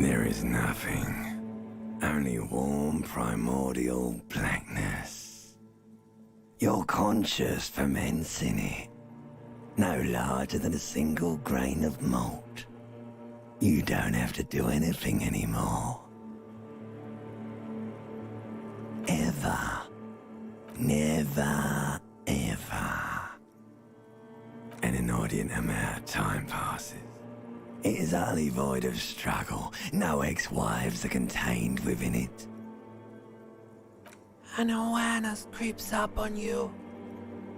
There is nothing. Only warm primordial blackness. You're conscious ferments in it. No larger than a single grain of malt. You don't have to do anything anymore. Ever. Never, ever. An inordinate amount of time passes. It is utterly void of struggle. No ex-wives are contained within it. An awareness creeps up on you.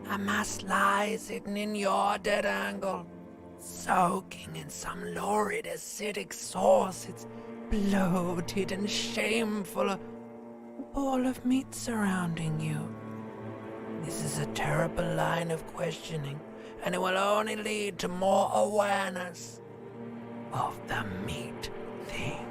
A mass lies hidden in your dead angle, soaking in some lurid acidic sauce. It's bloated and shameful, a ball of meat surrounding you. This is a terrible line of questioning, and it will only lead to more awareness of the meat thing.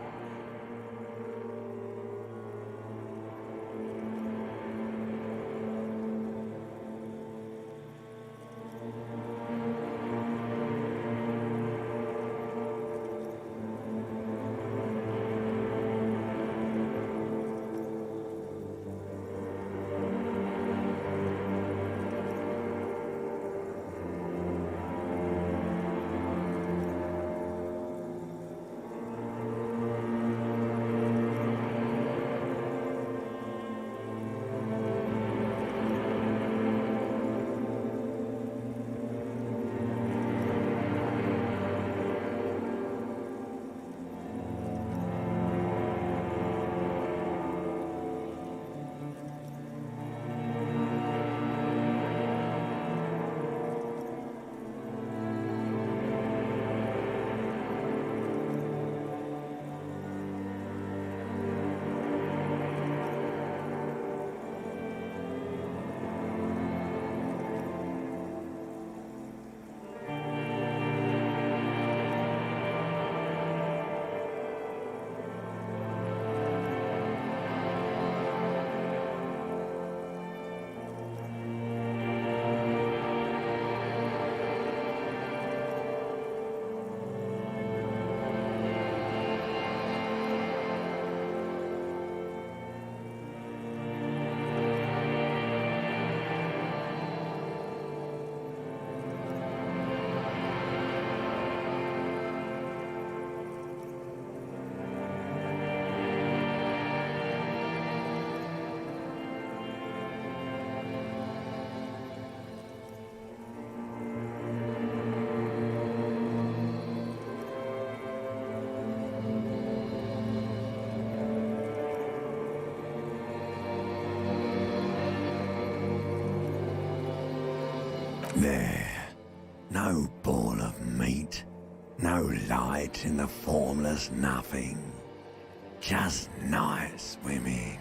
There, no ball of meat, no light in the formless nothing, just night swimming.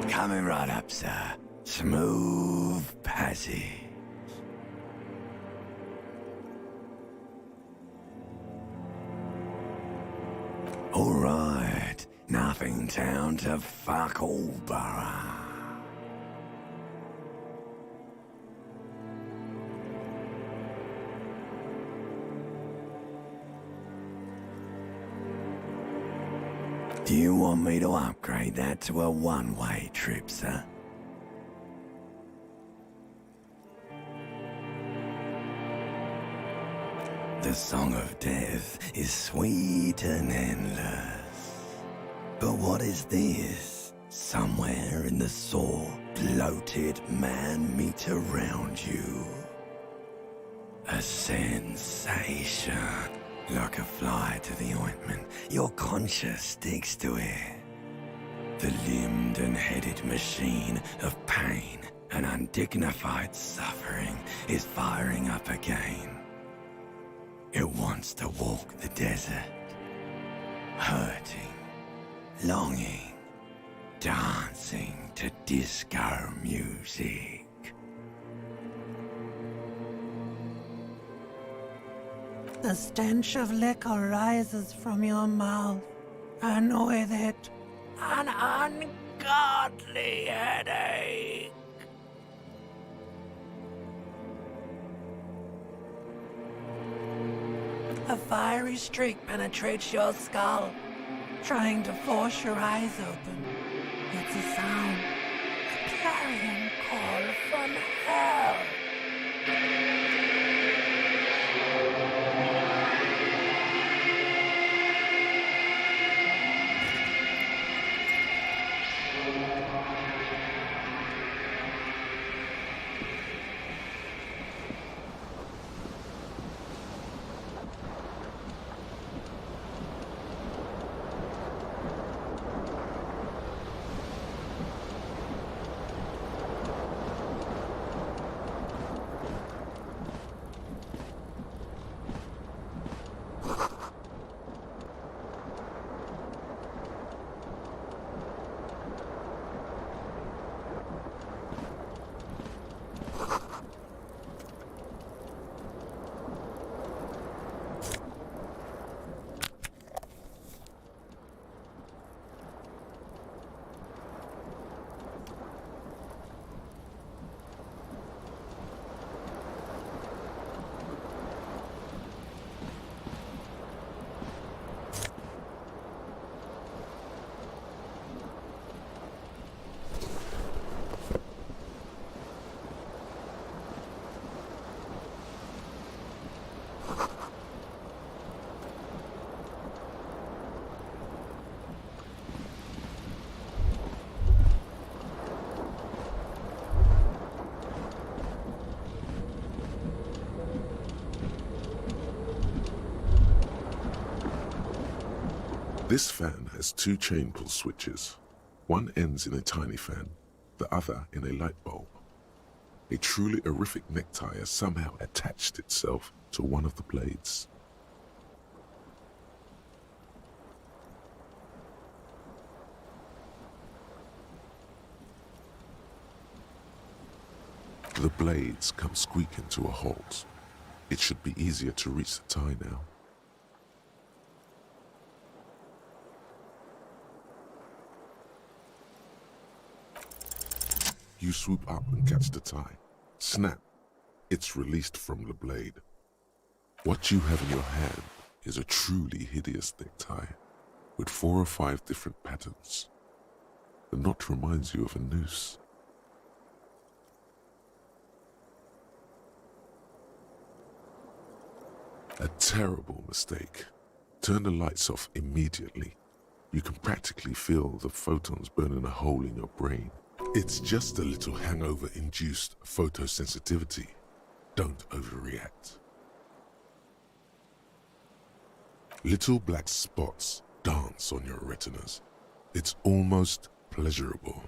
Coming right up, sir. Smooth passage. All right, nothing town to fuck all borough. Do you want me to upgrade that to a one-way trip, sir? The song of death is sweet and endless. But what is this? Somewhere in the sore, bloated man meet around you. A sensation. Like a fly to the ointment, your conscience sticks to it. The limbed and headed machine of pain and undignified suffering is firing up again. It wants to walk the desert, hurting, longing, dancing to disco music. The stench of liquor rises from your mouth, and with it, an ungodly headache. A fiery streak penetrates your skull, trying to force your eyes open. It's a sound, a clarion call from hell. This fan has two chain pull switches. One ends in a tiny fan, the other in a light bulb. A truly horrific necktie has somehow attached itself to one of the blades. The blades come squeaking to a halt. It should be easier to reach the tie now. You swoop up and catch the tie. Snap! It's released from the blade. What you have in your hand is a truly hideous necktie with 4 or 5 different patterns. The knot reminds you of a noose. A terrible mistake. Turn the lights off immediately. You can practically feel the photons burning a hole in your brain. It's just a little hangover-induced photosensitivity. Don't overreact. Little black spots dance on your retinas. It's almost pleasurable.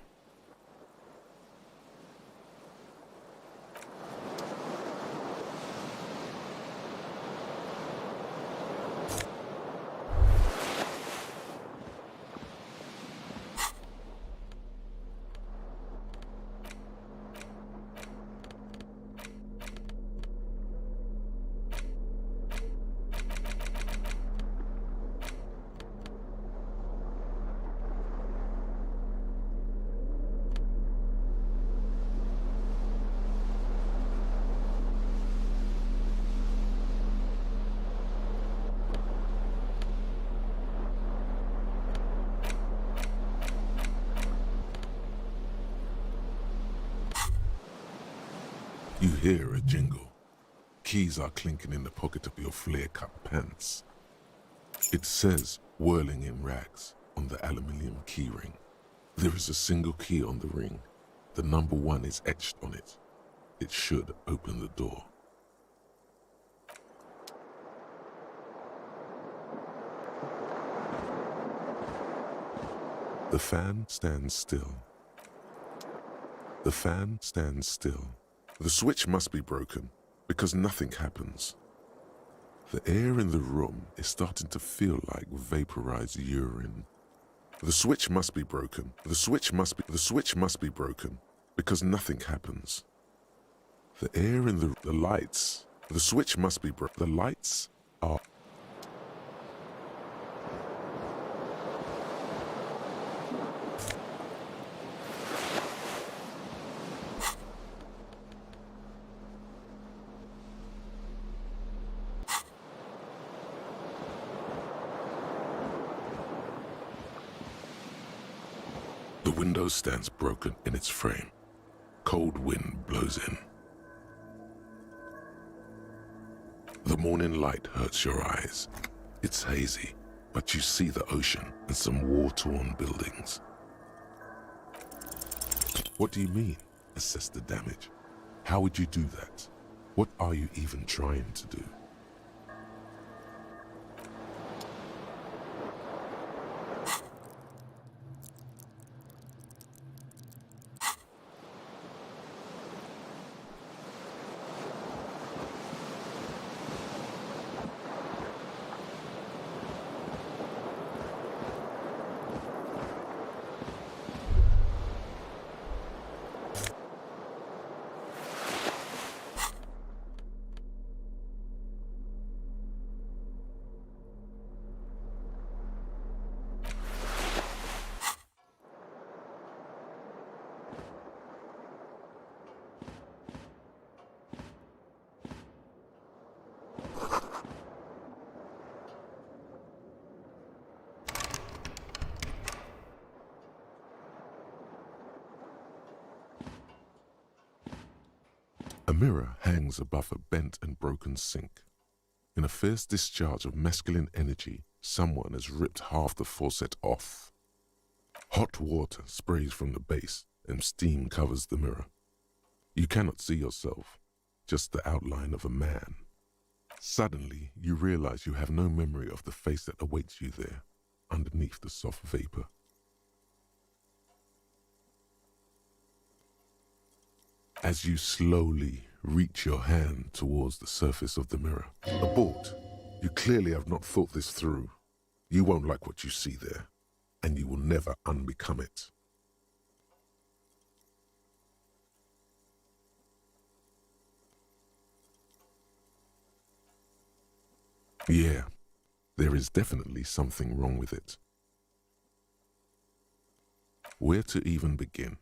You hear a jingle. Keys are clinking in the pocket of your flare-cut pants. It says, whirling in rags, on the aluminium keyring. There is a single key on the ring. The number 1 is etched on it. It should open the door. The fan stands still. The fan stands still. The switch must be broken, because nothing happens. The air in the room is starting to feel like vaporized urine. The switch must be broken. The switch must be broken, because nothing happens. The air in the lights. The switch must be broken. The lights are... The window stands broken in its frame. Cold wind blows in. The morning light hurts your eyes. It's hazy, but you see the ocean and some war-torn buildings. What do you mean, assess the damage? How would you do that? What are you even trying to do? A mirror hangs above a bent and broken sink. In a fierce discharge of masculine energy, someone has ripped half the faucet off. Hot water sprays from the base and steam covers the mirror. You cannot see yourself, just the outline of a man. Suddenly, you realize you have no memory of the face that awaits you there. underneath the soft vapor. As you slowly reach your hand towards the surface of the mirror. Abort. You clearly have not thought this through. You won't like what you see there, and you will never unbecome it. Yeah, there is definitely something wrong with it. Where to even begin?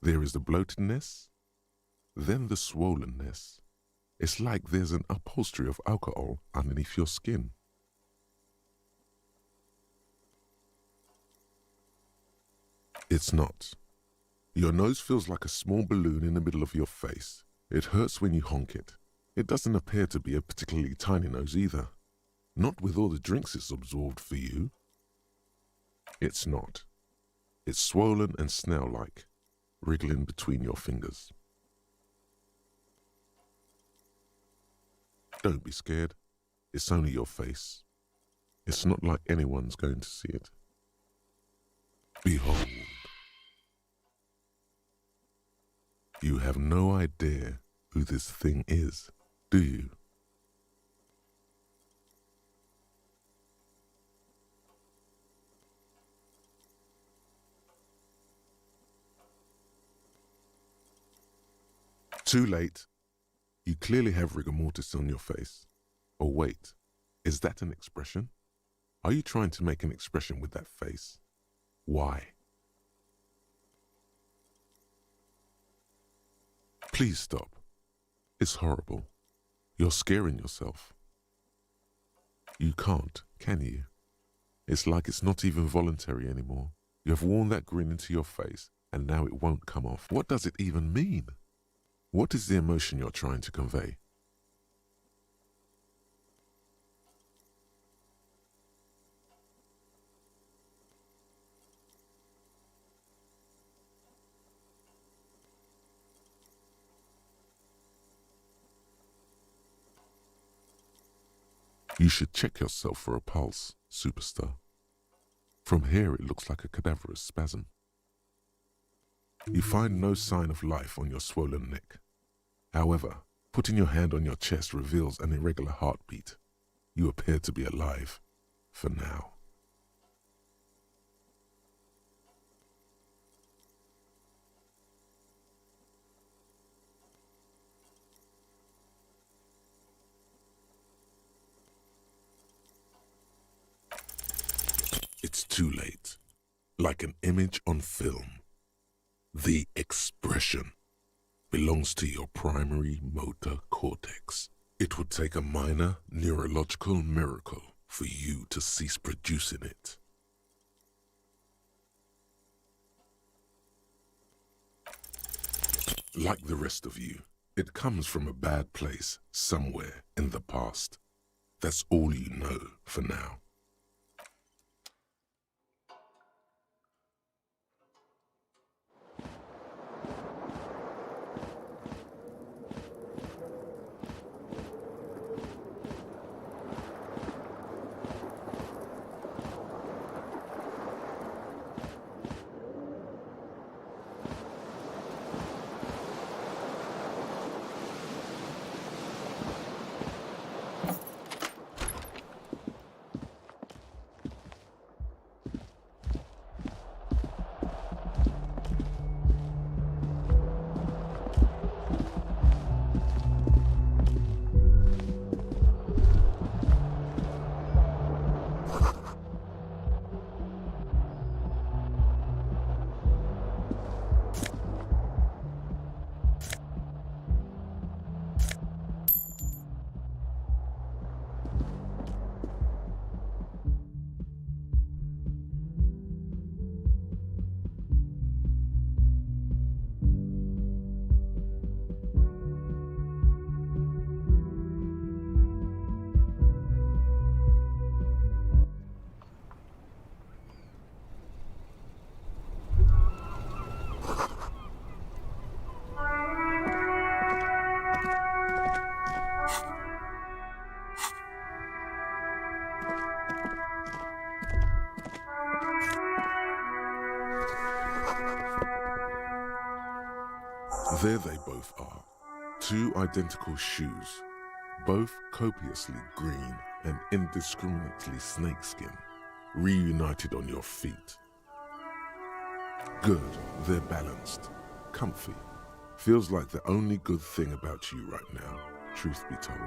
There is the bloatedness, then the swollenness. It's like there's an upholstery of alcohol underneath your skin. It's not. Your nose feels like a small balloon in the middle of your face. It hurts when you honk it. It doesn't appear to be a particularly tiny nose either. Not with all the drinks it's absorbed for you. It's not. It's swollen and snail-like, wriggling between your fingers. Don't be scared. It's only your face. It's not like anyone's going to see it. Behold. You have no idea who this thing is, do you? Too late. You clearly have rigor mortis on your face. Oh wait, is that an expression? Are you trying to make an expression with that face? Why? Please stop. It's horrible. You're scaring yourself. You can't, can you? It's like it's not even voluntary anymore. You have worn that grin into your face, and now it won't come off. What does it even mean? What is the emotion you're trying to convey? You should check yourself for a pulse, superstar. From here, it looks like a cadaverous spasm. You find no sign of life on your swollen neck. However, putting your hand on your chest reveals an irregular heartbeat. You appear to be alive, for now. It's too late. Like an image on film. The expression belongs to your primary motor cortex. It would take a minor neurological miracle for you to cease producing it. Like the rest of you, it comes from a bad place somewhere in the past. That's all you know for now. There they both are. Two identical shoes, both copiously green and indiscriminately snakeskin, reunited on your feet. Good, they're balanced, comfy. Feels like the only good thing about you right now, truth be told.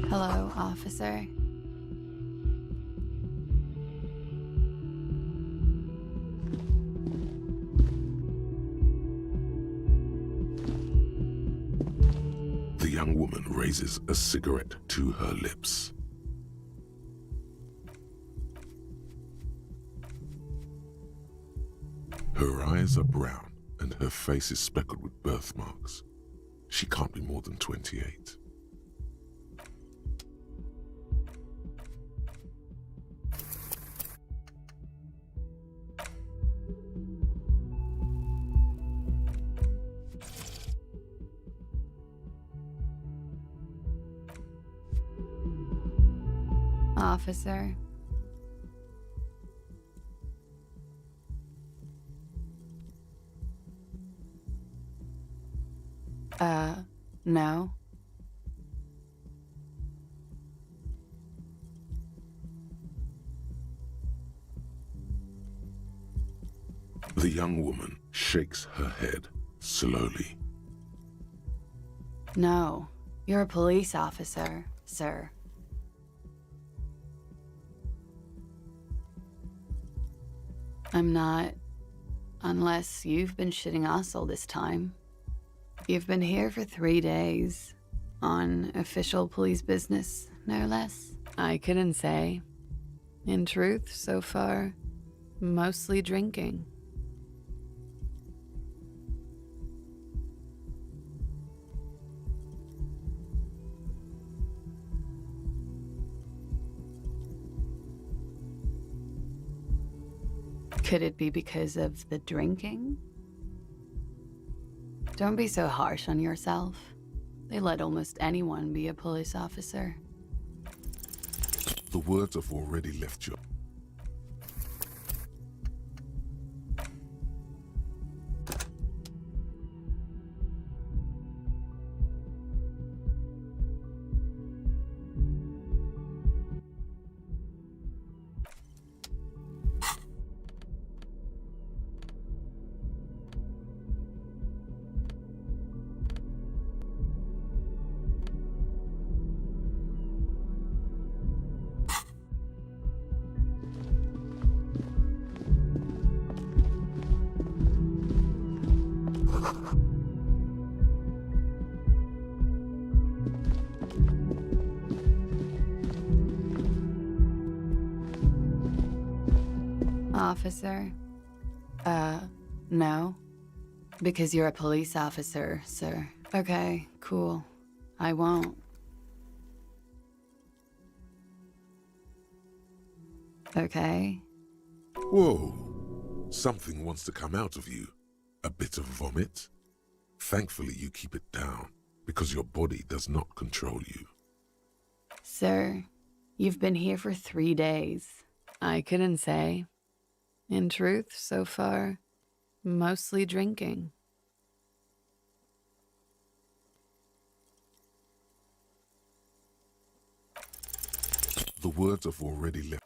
Hello, officer. The young woman raises a cigarette to her lips. Her eyes are brown and her face is speckled with birthmarks. She can't be more than 28. Officer. No. The young woman shakes her head slowly. No. You're a police officer, sir. I'm not. Unless you've been shitting us all this time. You've been here for 3 days. On official police business, no less. I couldn't say. In truth, so far, mostly drinking. Could it be because of the drinking? Don't be so harsh on yourself. They let almost anyone be a police officer. The words have already left you. Officer? No. Because you're a police officer, sir. Okay, cool. I won't. Okay. Whoa. Something wants to come out of you. A bit of vomit. Thankfully, you keep it down, because your body does not control you. Sir, you've been here for 3 days. I couldn't say. In truth, so far, Mostly drinking. The words have already left.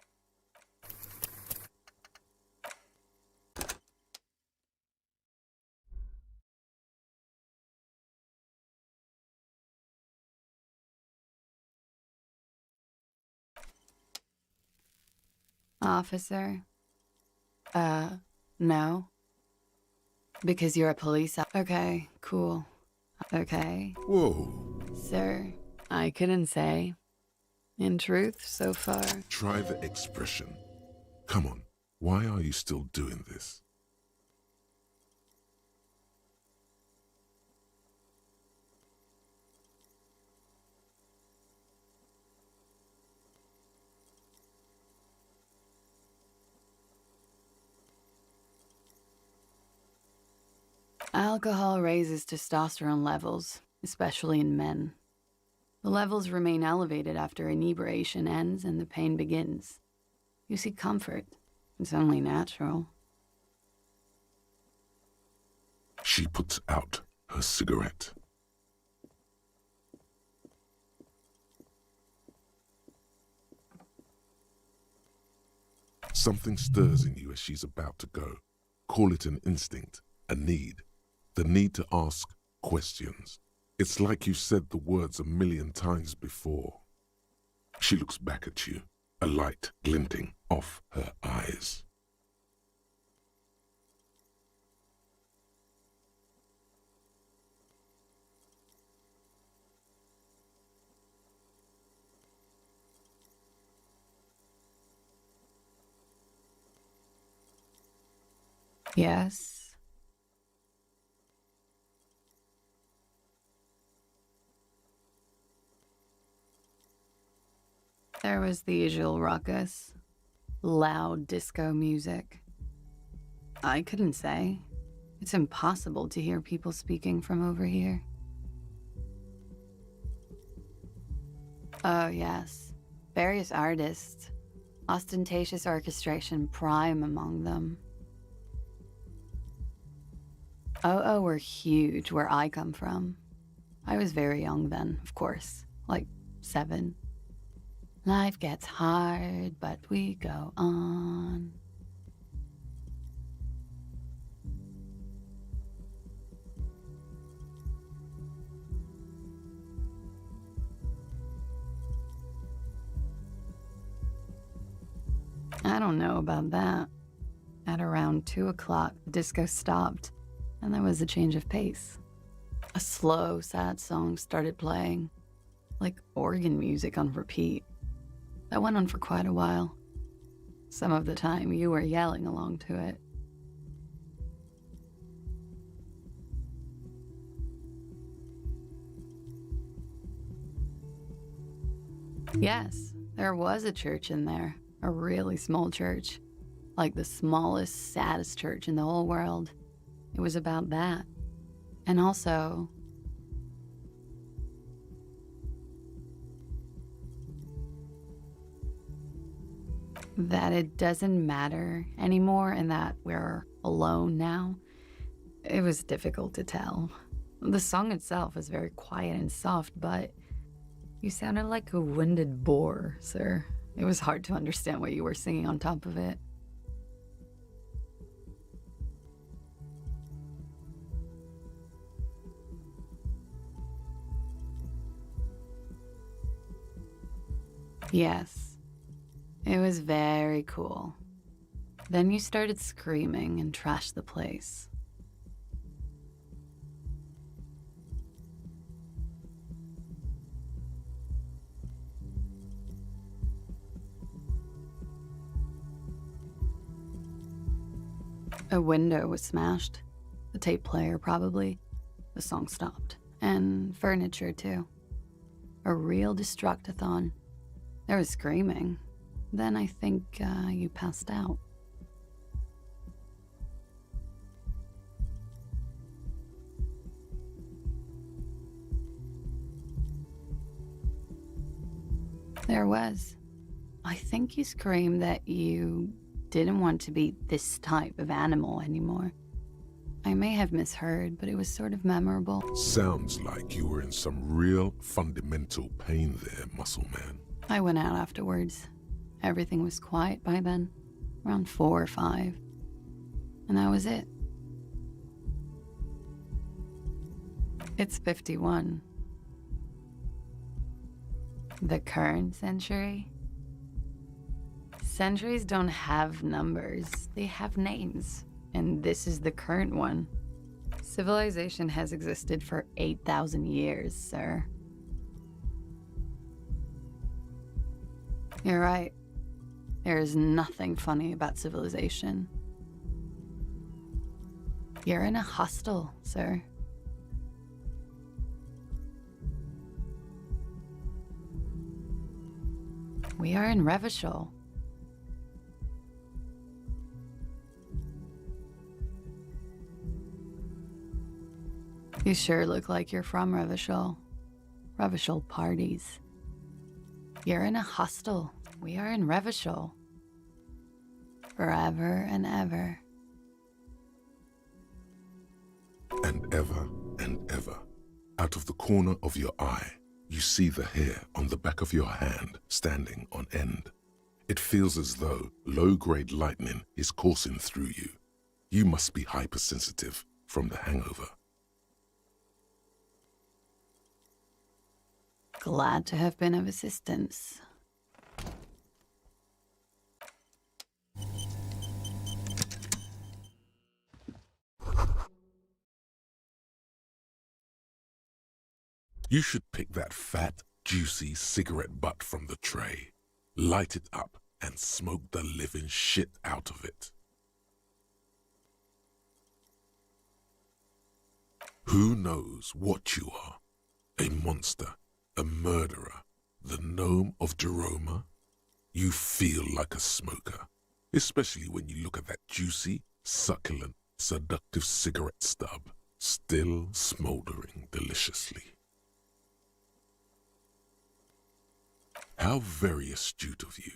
Officer? No. Because you're a police Okay, cool. Okay. Whoa. Sir, I couldn't say. In truth, so far. Try the expression. Come on, why are you still doing this? Alcohol raises testosterone levels, especially in men. The levels remain elevated after inebriation ends and the pain begins. You seek comfort. It's only natural. She puts out her cigarette. Something stirs in you as she's about to go. Call it an instinct, a need. The need to ask questions. It's like you said the words 1,000,000 times before. She looks back at you, a light glinting off her eyes. Yes. There was the usual ruckus. Loud disco music. I couldn't say. It's impossible to hear people speaking from over here. Oh, yes. Various artists. Ostentatious orchestration prime among them. Oh, were huge where I come from. I was very young then, of course. Like 7. Life gets hard, but we go on. I don't know about that. At around 2 o'clock, the disco stopped, and there was a change of pace. A slow, sad song started playing, like organ music on repeat. That went on for quite a while. Some of the time, you were yelling along to it. Yes, there was a church in there. A really small church. Like the smallest, saddest church in the whole world. It was about that. And also, that it doesn't matter anymore and that we're alone now. It was difficult to tell. The song itself was very quiet and soft, but you sounded like a winded boar, sir. It was hard to understand what you were singing on top of it. Yes, it was very cool. Then you started screaming and trashed the place. A window was smashed. The tape player, probably. The song stopped. And furniture, too. A real destructathon. There was screaming. Then I think you passed out. There was. I think you screamed that you didn't want to be this type of animal anymore. I may have misheard, but it was sort of memorable. Sounds like you were in some real fundamental pain there, muscle man. I went out afterwards. Everything was quiet by then, around 4 or 5. And that was it. It's 51. The current century? Centuries don't have numbers, they have names. And this is the current one. Civilization has existed for 8,000 years, sir. You're right. There is nothing funny about civilization. You're in a hostel, sir. We are in Revachol. You sure look like you're from Revachol. Revachol parties. You're in a hostel. We are in Revachol. Forever and ever. And ever and ever. Out of the corner of your eye, you see the hair on the back of your hand standing on end. It feels as though low-grade lightning is coursing through you. You must be hypersensitive from the hangover. Glad to have been of assistance. You should pick that fat, juicy cigarette butt from the tray, light it up, and smoke the living shit out of it. Who knows what you are? A monster, a murderer, the gnome of Jeroma? You feel like a smoker, especially when you look at that juicy, succulent, seductive cigarette stub, still smoldering deliciously. How very astute of you.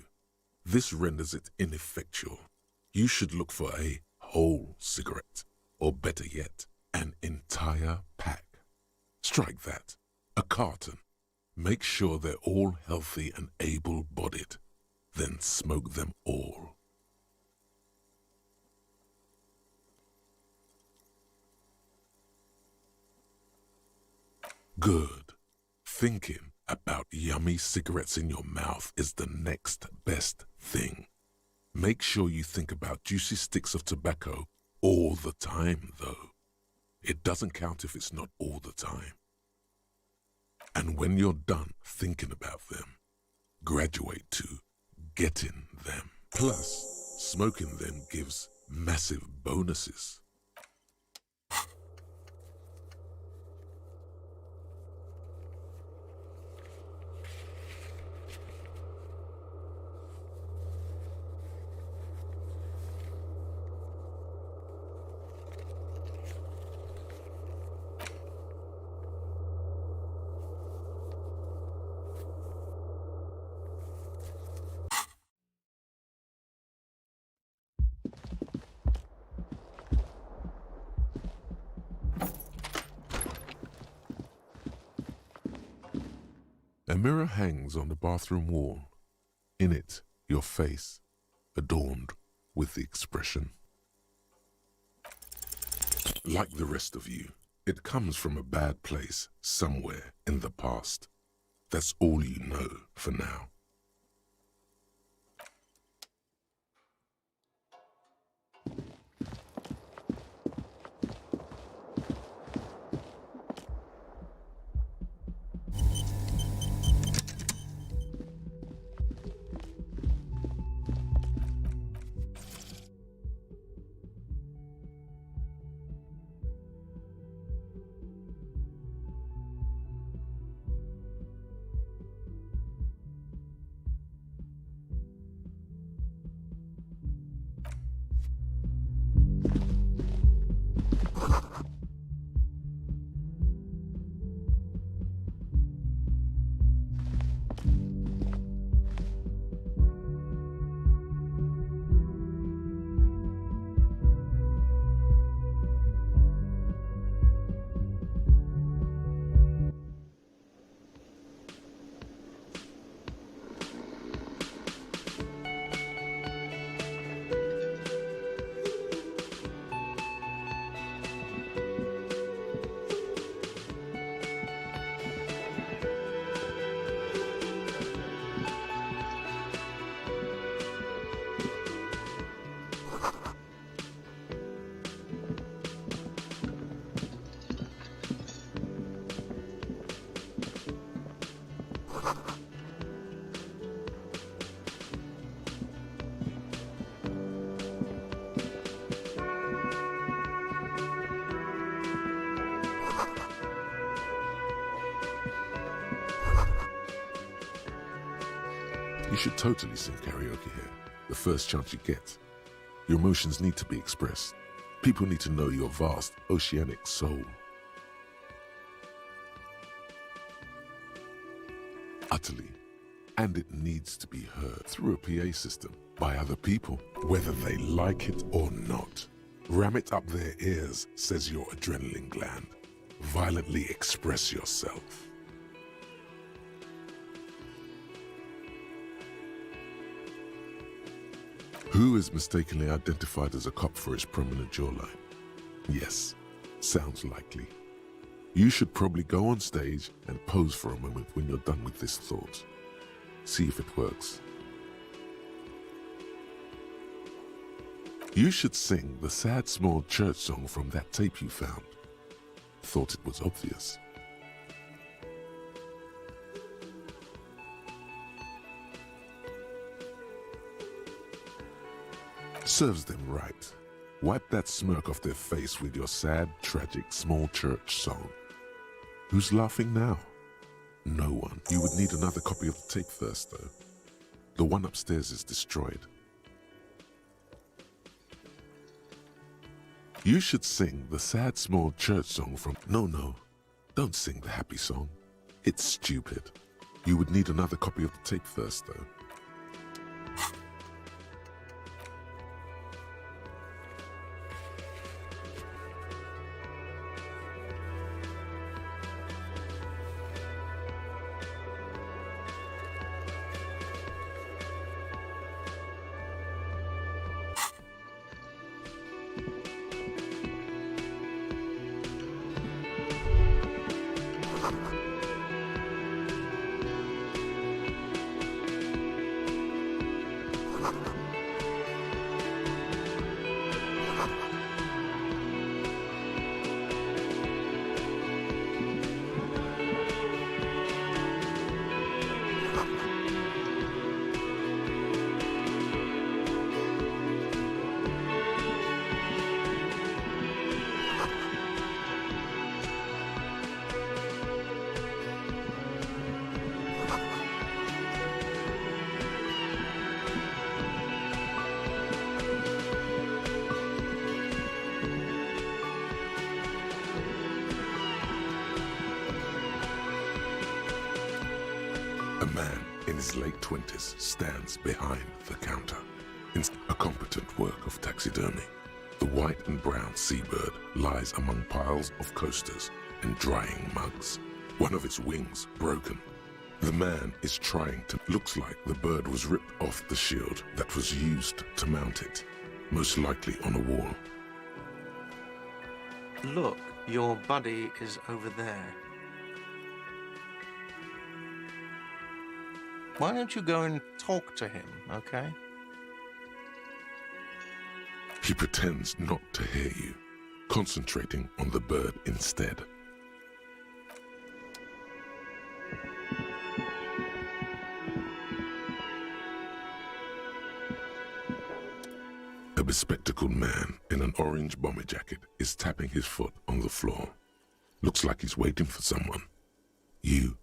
This renders it ineffectual. You should look for a whole cigarette, or better yet, an entire pack. Strike that. A carton. Make sure they're all healthy and able-bodied. Then smoke them all. Good. Thinking about yummy cigarettes in your mouth is the next best thing. Make sure you think about juicy sticks of tobacco all the time, though. It doesn't count if it's not all the time. And when you're done thinking about them, graduate to getting them. Plus, smoking them gives massive bonuses. A mirror hangs on the bathroom wall. In it, your face, adorned with the expression. Like the rest of you, it comes from a bad place somewhere in the past. That's all you know for now. You should totally sing karaoke here, the first chance you get. Your emotions need to be expressed. People need to know your vast, oceanic soul. Utterly. And it needs to be heard through a PA system by other people, whether they like it or not. Ram it up their ears, says your adrenaline gland. Violently express yourself. Who is mistakenly identified as a cop for his prominent jawline? Yes, sounds likely. You should probably go on stage and pose for a moment when you're done with this thought. See if it works. You should sing the sad small church song from that tape you found. Thought it was obvious. Serves them right. Wipe that smirk off their face with your sad, tragic, small church song. Who's laughing now? No one. You would need another copy of the tape first, though. The one upstairs is destroyed. You should sing the sad, small church song from... No, don't sing the happy song. It's stupid. You would need another copy of the tape first, though. A man in his late 20s stands behind the counter. In a competent work of taxidermy, the white and brown seabird lies among piles of coasters and drying mugs, one of its wings broken. The man is trying to... Looks like the bird was ripped off the shield that was used to mount it, most likely on a wall. Look, your buddy is over there. Why don't you go and talk to him, okay? He pretends not to hear you, concentrating on the bird instead. A bespectacled man in an orange bomber jacket is tapping his foot on the floor. Looks like he's waiting for someone. You.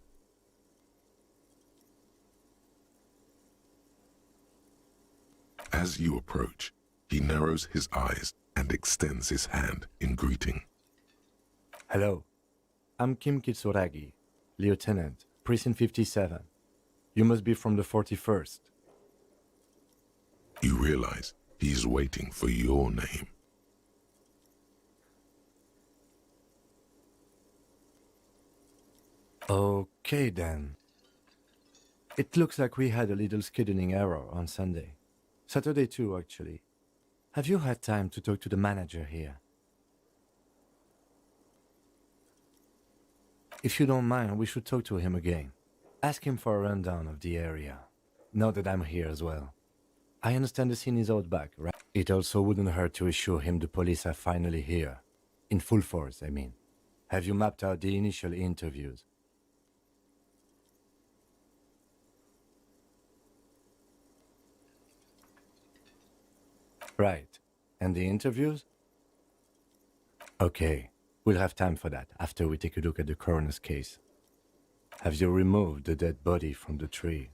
As you approach, he narrows his eyes and extends his hand in greeting. Hello, I'm Kim Kitsuragi, Lieutenant, Precinct 57. You must be from the 41st. You realize he's waiting for your name. Okay then. It looks like we had a little scheduling error on Sunday. Saturday too, actually. Have you had time to talk to the manager here? If you don't mind, we should talk to him again. Ask him for a rundown of the area. Now that I'm here as well. I understand the scene is out back, right? It also wouldn't hurt to assure him the police are finally here. In full force, I mean. Have you mapped out the initial interviews? Right. And the interviews? Okay. We'll have time for that after we take a look at the coroner's case. Have you removed the dead body from the tree?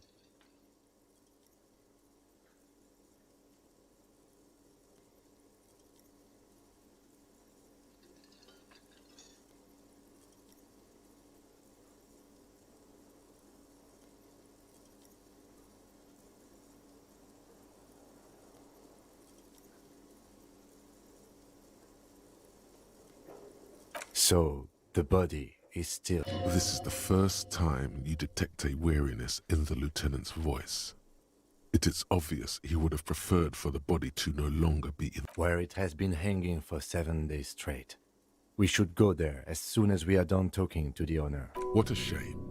So, the body is still... This is the first time you detect a weariness in the lieutenant's voice. It is obvious he would have preferred for the body to no longer be in... where it has been hanging for 7 days straight. We should go there as soon as we are done talking to the owner. What a shame.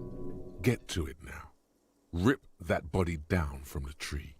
Get to it now. Rip that body down from the tree.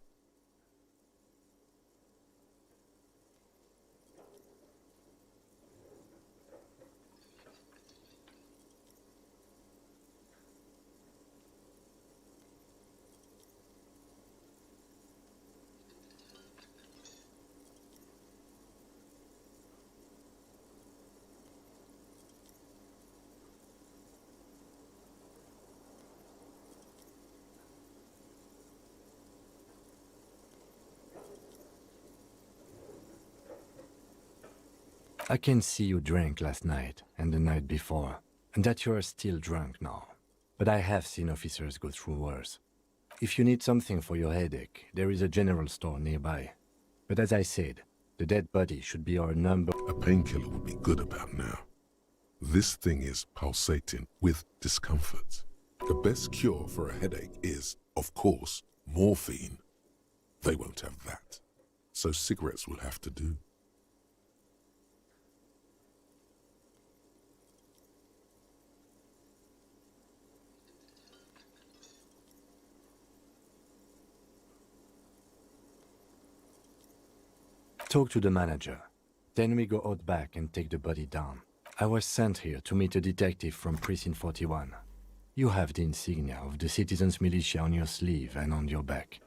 I can see you drank last night and the night before, and that you are still drunk now. But I have seen officers go through worse. If you need something for your headache, there is a general store nearby. But as I said, the dead body should be our number... A painkiller would be good about now. This thing is pulsating with discomfort. The best cure for a headache is, of course, morphine. They won't have that. So cigarettes will have to do. Talk to the manager. Then we go out back and take the body down. I was sent here to meet a detective from Precinct 41. You have the insignia of the Citizens Militia on your sleeve and on your back.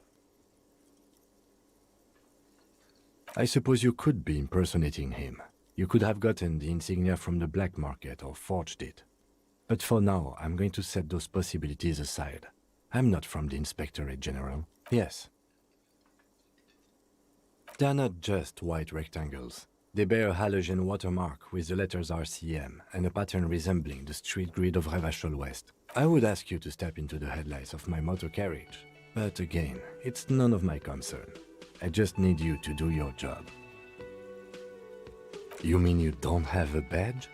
I suppose you could be impersonating him. You could have gotten the insignia from the black market or forged it. But for now, I'm going to set those possibilities aside. I'm not from the Inspectorate General. Yes. They are not just white rectangles. They bear a halogen watermark with the letters RCM and a pattern resembling the street grid of Revachol West. I would ask you to step into the headlights of my motor carriage. But again, it's none of my concern. I just need you to do your job. You mean you don't have a badge?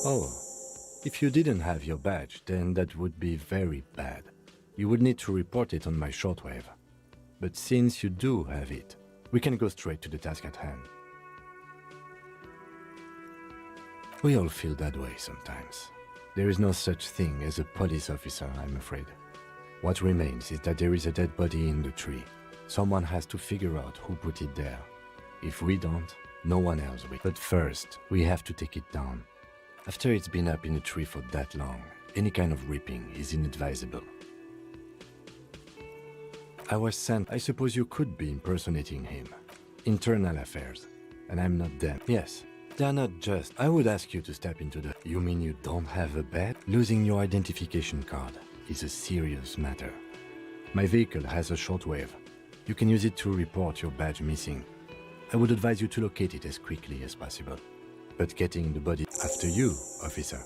Oh, if you didn't have your badge, then that would be very bad. You would need to report it on my shortwave. But since you do have it, we can go straight to the task at hand. We all feel that way sometimes. There is no such thing as a police officer, I'm afraid. What remains is that there is a dead body in the tree. Someone has to figure out who put it there. If we don't, no one else will. But first, we have to take it down. After it's been up in a tree for that long, any kind of ripping is inadvisable. I was sent. I suppose you could be impersonating him. Internal affairs. And I'm not them. Yes, they're not just... I would ask you to step into the... You mean you don't have a badge? Losing your identification card is a serious matter. My vehicle has a shortwave. You can use it to report your badge missing. I would advise you to locate it as quickly as possible. But getting the body after you, officer.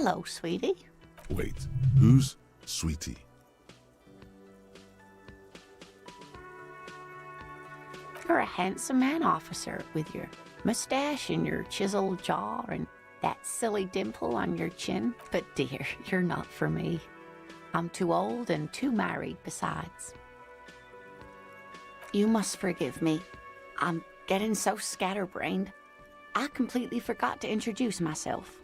Hello, sweetie. Wait, who's Sweetie? You're a handsome man, officer, with your mustache and your chiseled jaw and that silly dimple on your chin. But dear, you're not for me. I'm too old and too married besides. You must forgive me. I'm getting so scatterbrained. I completely forgot to introduce myself.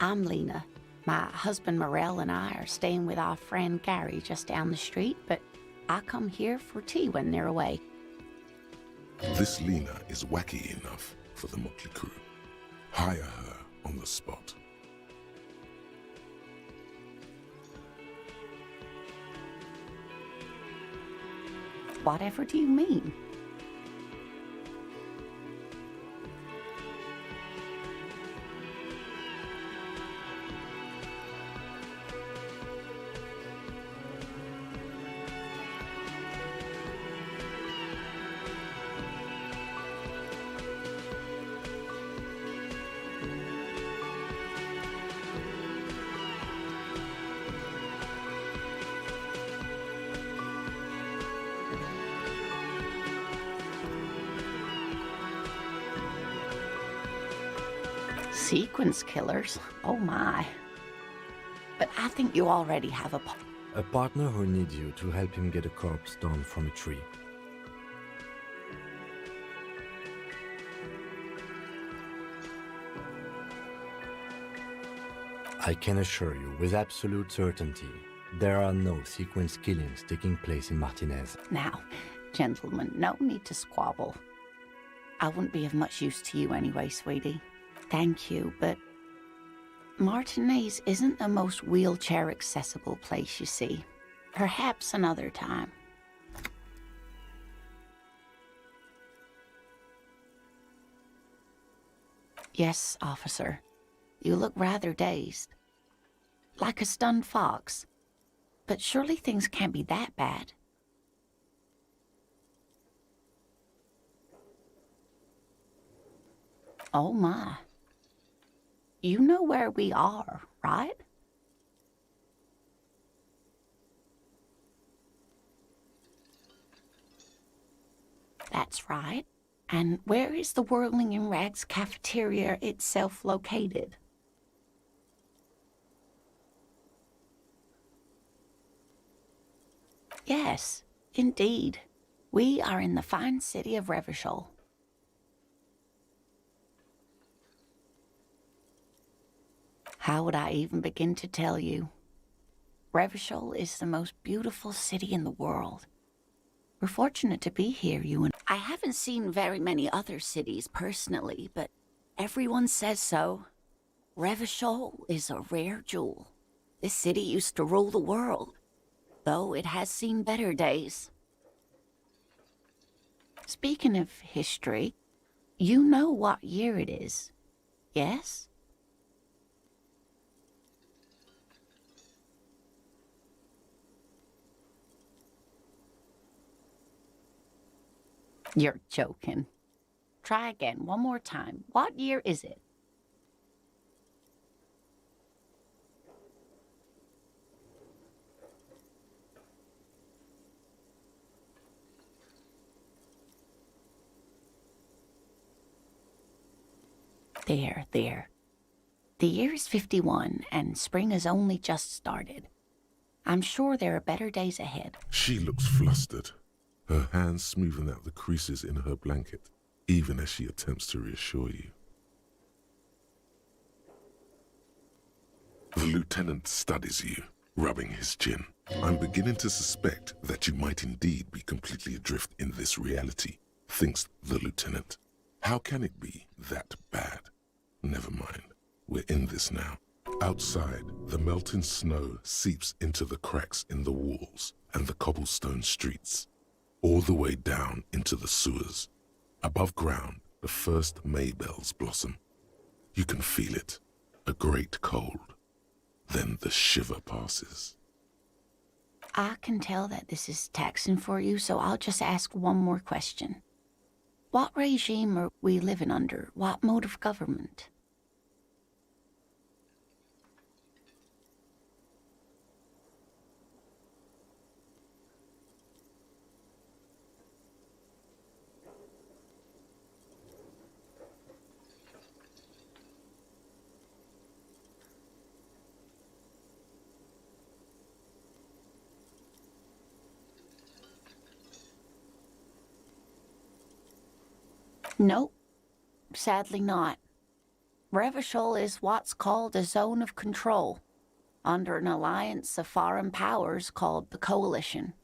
I'm Lena, My husband Morel and I are staying with our friend Gary just down the street, but I come here for tea when they're away. This Lena is wacky enough for the motley crew. Hire her on the spot. Whatever do you mean? Sequence killers? Oh my. But I think you already have A partner who needs you to help him get a corpse down from a tree. I can assure you with absolute certainty, there are no sequence killings taking place in Martinez. Now, gentlemen, no need to squabble. I wouldn't be of much use to you anyway, sweetie. Thank you, but Martinez isn't the most wheelchair-accessible place, you see. Perhaps another time. Yes, officer. You look rather dazed. Like a stunned fox. But surely things can't be that bad. Oh my. You know where we are, right? That's right. And where is the Whirling in Rags cafeteria itself located? Yes, indeed. We are in the fine city of Revachol. How would I even begin to tell you? Revachol is the most beautiful city in the world. We're fortunate to be here, you and I haven't seen very many other cities personally, but everyone says so. Revachol is a rare jewel. This city used to rule the world, though it has seen better days. Speaking of history, you know what year it is, yes? You're joking. Try again, one more time. What year is it? There. The year is 51, and spring has only just started. I'm sure there are better days ahead. She looks flustered, her hands smoothing out the creases in her blanket, even as she attempts to reassure you. The lieutenant studies you, rubbing his chin. I'm beginning to suspect that you might indeed be completely adrift in this reality, thinks the lieutenant. How can it be that bad? Never mind. We're in this now. Outside, the melting snow seeps into the cracks in the walls and the cobblestone streets, all the way down into the sewers. Above ground, the first May bells blossom. You can feel it, a great cold. Then the shiver passes. I can tell that this is taxing for you, so I'll just ask one more question. What regime are we living under? What mode of government? Nope, sadly not. Revachol is what's called a zone of control. under an alliance of foreign powers called the Coalition.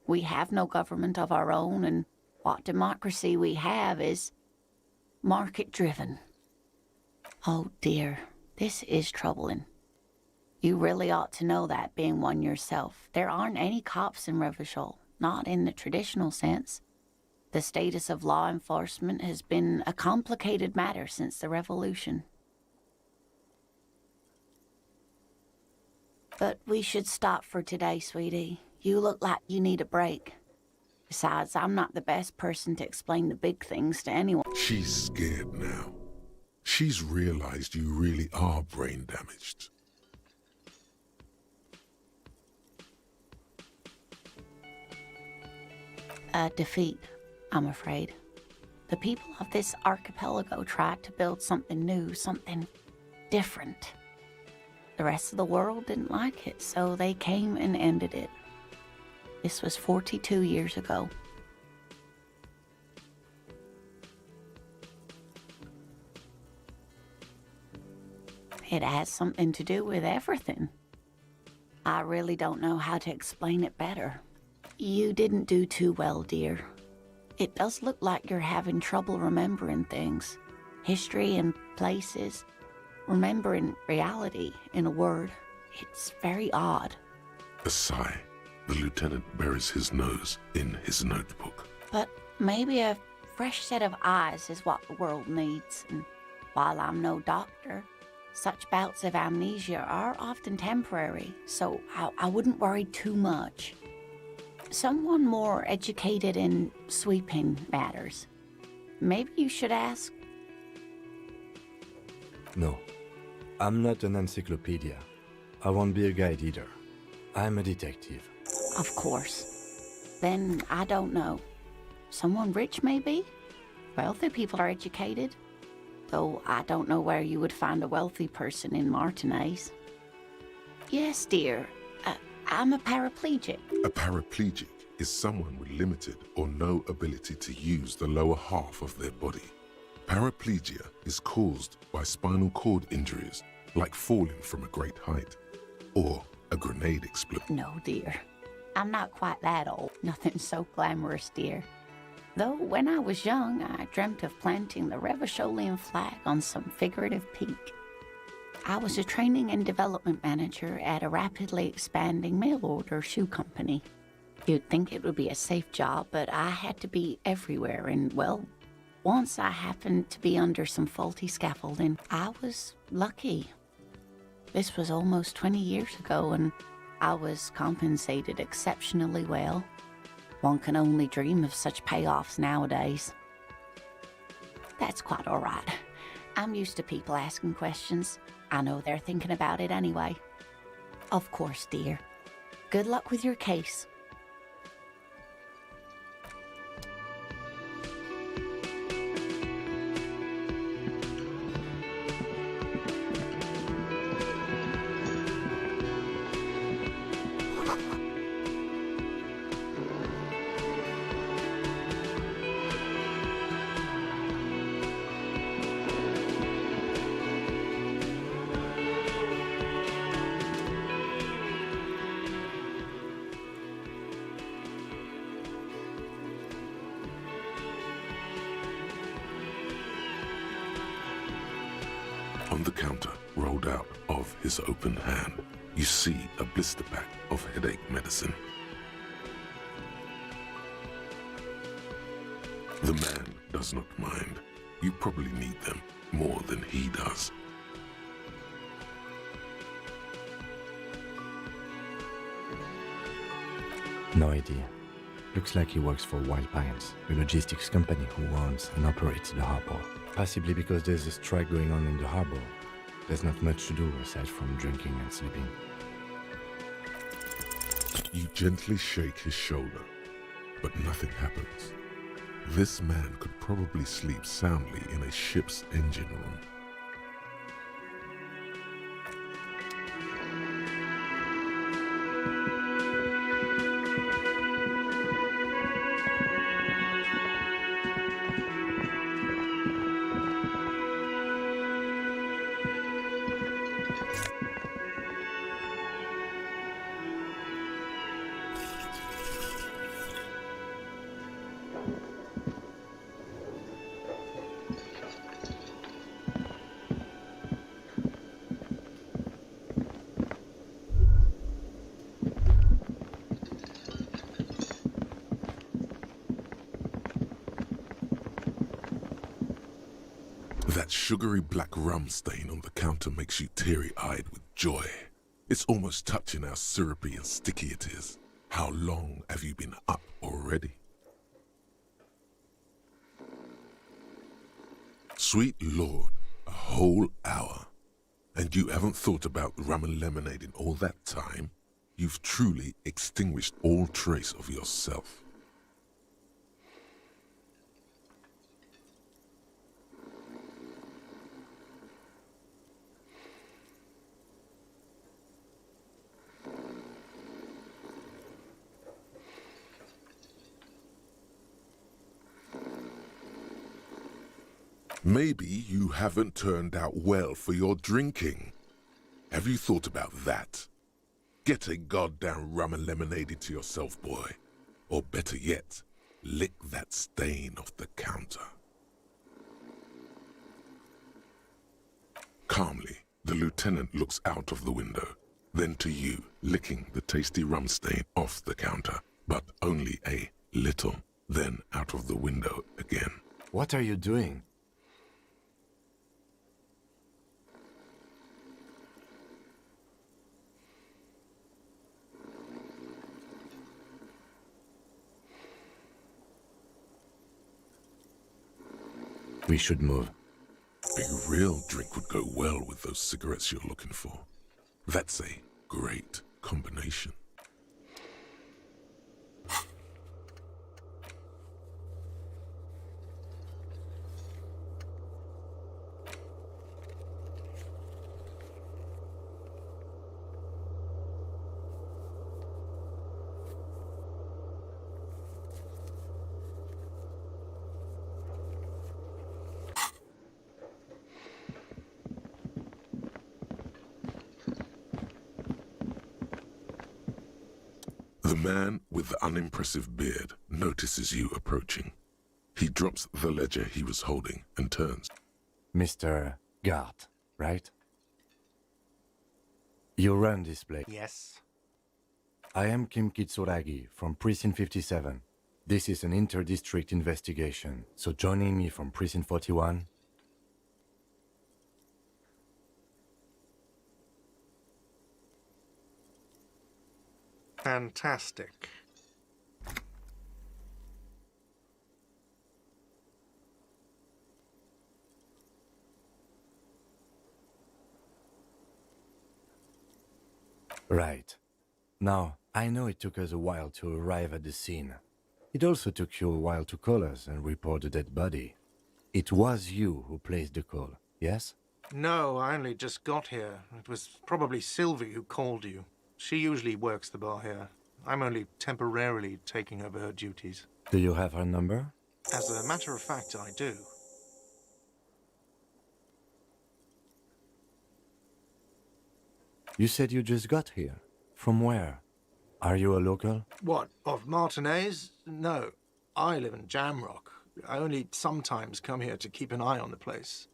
We have no government of our own, and what democracy we have is market-driven. Oh dear, this is troubling. You really ought to know that, being one yourself. There aren't any cops in Revachol, not in the traditional sense. The status of law enforcement has been a complicated matter since the revolution. But we should stop for today, sweetie. You look like you need a break. Besides, I'm not the best person to explain the big things to anyone. She's scared now. She's realized you really are brain damaged. A defeat, I'm afraid. The people of this archipelago tried to build something new, something different. The rest of the world didn't like it, so they came and ended it. This was 42 years ago. It has something to do with everything. I really don't know how to explain it better. You didn't do too well, dear. It does look like you're having trouble remembering things. History and places. Remembering reality, in a word. It's very odd. A sigh. The lieutenant buries his nose in his notebook. But maybe a fresh set of eyes is what the world needs. And while I'm no doctor, such bouts of amnesia are often temporary, so I wouldn't worry too much. Someone more educated in sweeping matters. Maybe you should ask. No, I'm not an encyclopedia. I won't be a guide either. I'm a detective. Of course. Then I don't know. Someone rich, maybe? Wealthy people are educated. Though I don't know where you would find a wealthy person in Martinez. Yes, dear. I'm a paraplegic. A paraplegic is someone with limited or no ability to use the lower half of their body. Paraplegia is caused by spinal cord injuries, like falling from a great height, or a grenade explosion. No, dear. I'm not quite that old. Nothing so glamorous, dear. Though when I was young, I dreamt of planting the Revacholian flag on some figurative peak. I was a training and development manager at a rapidly expanding mail-order shoe company. You'd think it would be a safe job, but I had to be everywhere, and, well, once I happened to be under some faulty scaffolding. I was lucky. This was almost 20 years ago, and I was compensated exceptionally well. One can only dream of such payoffs nowadays. That's quite all right. I'm used to people asking questions. I know they're thinking about it anyway. Of course, dear. Good luck with your case. On the counter, rolled out of his open hand, you see a blister pack of headache medicine. The man does not mind. You probably need them more than he does. No idea. Looks like he works for Wild Pines, a logistics company who owns and operates the harbor. Possibly because there's a strike going on in the harbor. There's not much to do aside from drinking and sleeping. You gently shake his shoulder, but nothing happens. This man could probably sleep soundly in a ship's engine room. That sugary black rum stain on the counter makes you teary-eyed with joy. It's almost touching how syrupy and sticky it is. How long have you been up already? Sweet Lord, a whole hour. And you haven't thought about rum and lemonade in all that time? You've truly extinguished all trace of yourself. Maybe you haven't turned out well for your drinking. Have you thought about that? Get a goddamn rum and lemonade into yourself, boy. Or better yet, lick that stain off the counter. Calmly, the lieutenant looks out of the window, then to you, licking the tasty rum stain off the counter, but only a little, then out of the window again. What are you doing? We should move. A real drink would go well with those cigarettes you're looking for. That's a great combination. The man with the unimpressive beard notices you approaching. He drops the ledger he was holding and turns. Mr. Gart, right? You run this place. Yes. I am Kim Kitsuragi from Precinct 57. This is an inter-district investigation, so joining me from Precinct 41... Fantastic. Right. Now, I know it took us a while to arrive at the scene. It also took you a while to call us and report the dead body. It was you who placed the call, yes? No, I only just got here. It was probably Sylvie who called you. She usually works the bar here. I'm only temporarily taking over her duties. Do you have her number? As a matter of fact, I do. You said you just got here. From where? Are you a local? What, of Martinez? No, I live in Jamrock. I only sometimes come here to keep an eye on the place.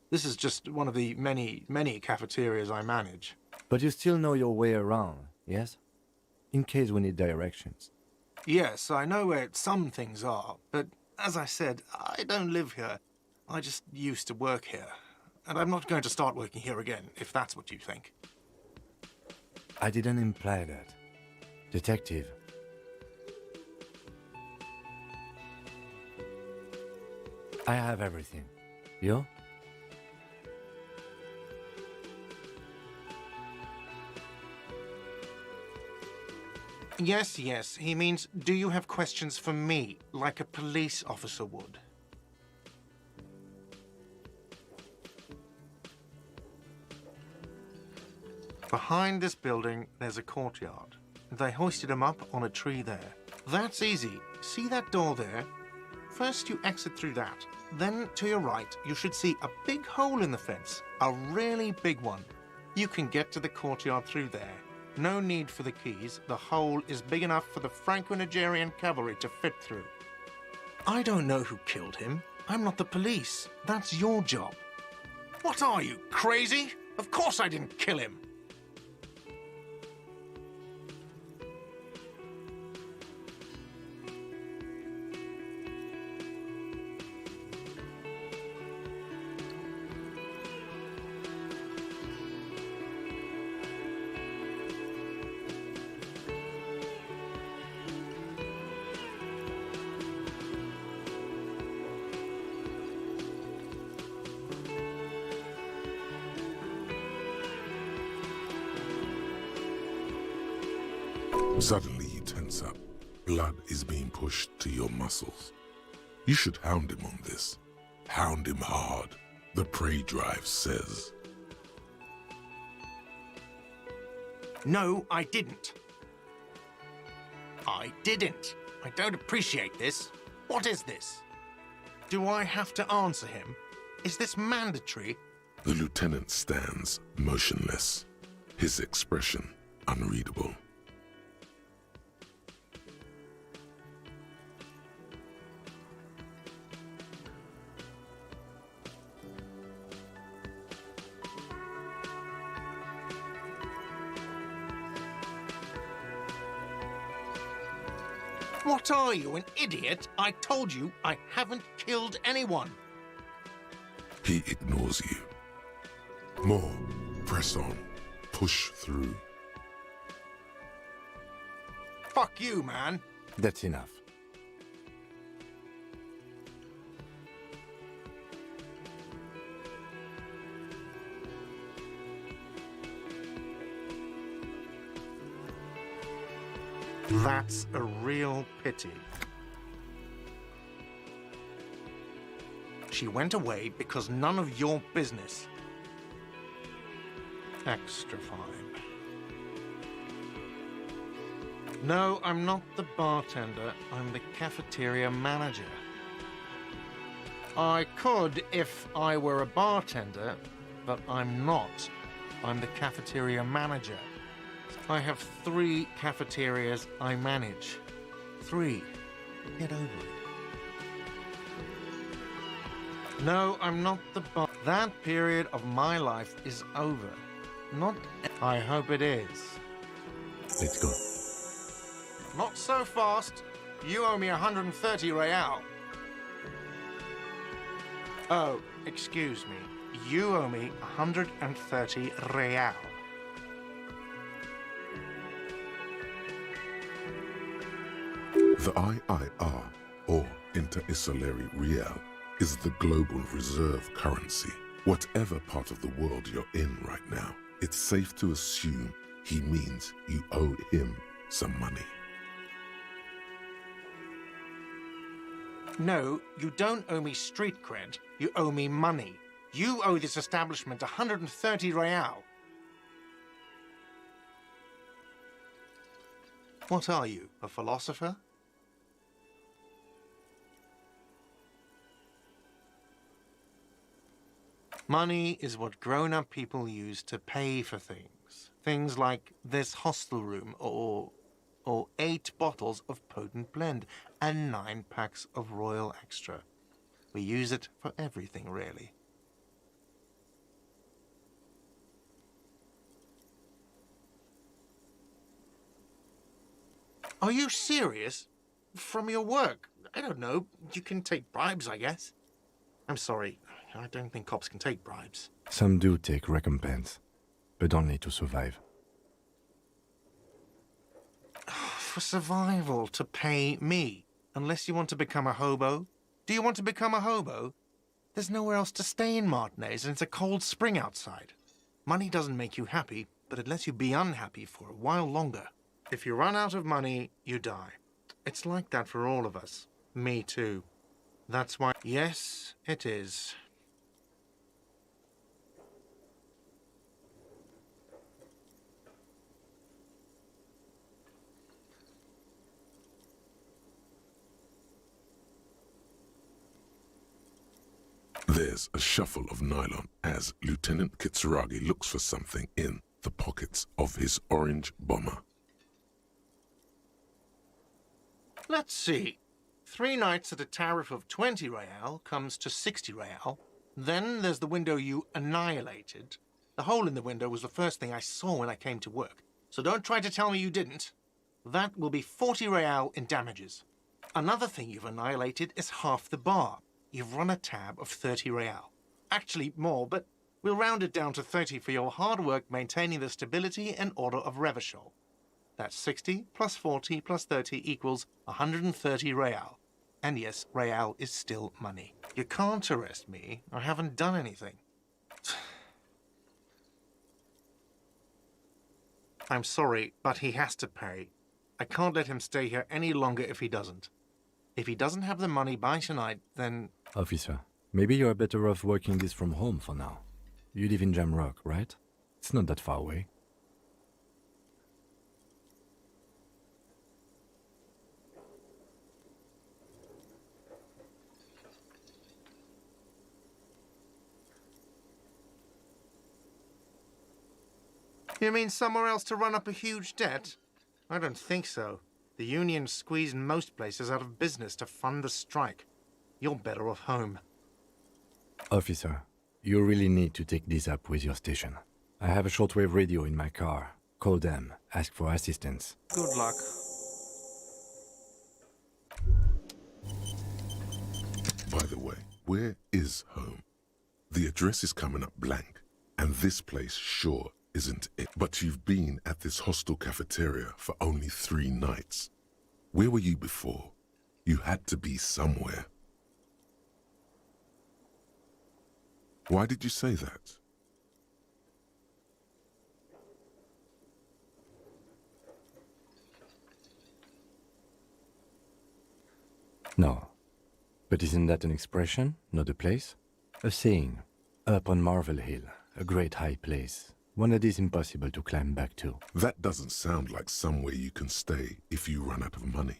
This is just one of the many cafeterias I manage. But you still know your way around, yes? In case we need directions. Yes, I know where some things are, but as I said, I don't live here. I just used to work here. And I'm not going to start working here again, if that's what you think. I didn't imply that. Detective. I have everything. You? Yes, yes. He means, do you have questions for me, like a police officer would? Behind this building, there's a courtyard. They hoisted him up on a tree there. That's easy. See that door there? First you exit through that. Then, to your right, you should see a big hole in the fence. A really big one. You can get to the courtyard through there. No need for the keys. The hole is big enough for the Franco-Nigerian cavalry to fit through. I don't know who killed him. I'm not the police. That's your job. What are you, crazy? Of course I didn't kill him. Suddenly you tense up. Blood is being pushed to your muscles. You should hound him on this. Hound him hard, the prey drive says. No, I didn't. I didn't. I don't appreciate this. What is this? Do I have to answer him? Is this mandatory? The lieutenant stands motionless, his expression unreadable. What are you, an idiot? I told you I haven't killed anyone. He ignores you. More. Press on. Push through. Fuck you, man. That's enough. That's a real pity. She went away because none of your business. Extra fine. No, I'm not the bartender. I'm the cafeteria manager. I could if I were a bartender, but I'm not. I'm the cafeteria manager. I have 3 cafeterias I manage. 3. Get over it. No, I'm not the bar. That period of my life is over. Not. I hope it is. Let's go. Not so fast. You owe me 130 real. Oh, excuse me. You owe me 130 real. The IIR, or Inter-Isolary Real, is the global reserve currency. Whatever part of the world you're in right now, it's safe to assume he means you owe him some money. No, you don't owe me street cred. You owe me money. You owe this establishment 130 real. What are you, a philosopher? Money is what grown-up people use to pay for things. Things like this hostel room or 8 bottles of potent blend and 9 packs of Royal Extra. We use it for everything, really. Are you serious? From your work? I don't know. You can take bribes, I guess. I'm sorry. I don't think cops can take bribes. Some do take recompense, but only to survive. For survival, to pay me. Unless you want to become a hobo. Do you want to become a hobo? There's nowhere else to stay in Martinez, and it's a cold spring outside. Money doesn't make you happy, but it lets you be unhappy for a while longer. If you run out of money, you die. It's like that for all of us. Me too. That's why... Yes, it is. There's a shuffle of nylon as Lieutenant Kitsuragi looks for something in the pockets of his orange bomber. Let's see. 3 nights at a tariff of 20 real comes to 60 real. Then there's the window you annihilated. The hole in the window was the first thing I saw when I came to work. So don't try to tell me you didn't. That will be 40 real in damages. Another thing you've annihilated is half the bar. You've run a tab of 30 real. Actually, more, but we'll round it down to 30 for your hard work maintaining the stability and order of Revachol. That's 60 plus 40 plus 30 equals 130 real. And yes, real is still money. You can't arrest me. I haven't done anything. I'm sorry, but he has to pay. I can't let him stay here any longer if he doesn't. If he doesn't have the money by tonight, then... Officer, maybe you're better off working this from home for now. You live in Jamrock, right? It's not that far away. You mean somewhere else to run up a huge debt? I don't think so. The union squeezed most places out of business to fund the strike. You're better off home. Officer, you really need to take this up with your station. I have a shortwave radio in my car. Call them, ask for assistance. Good luck. By the way, where is home? The address is coming up blank, and this place sure isn't it. But you've been at this hostel cafeteria for only 3 nights. Where were you before? You had to be somewhere. Why did you say that? No. But isn't that an expression, not a place? A saying. Up on Marvel Hill, a great high place. One that is impossible to climb back to. That doesn't sound like somewhere you can stay if you run out of money.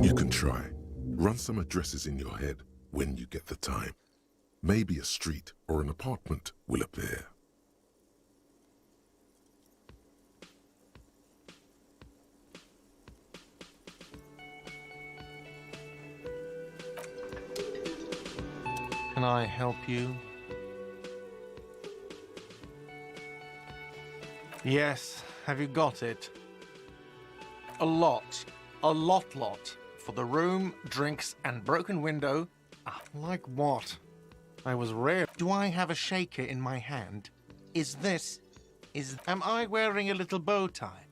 You can try. Run some addresses in your head when you get the time. Maybe a street or an apartment will appear. Can I help you? Yes, have you got it? A lot. A lot. For the room, drinks, and broken window. Ah, like what? I was rare. Do I have a shaker in my hand? Am I wearing a little bow tie?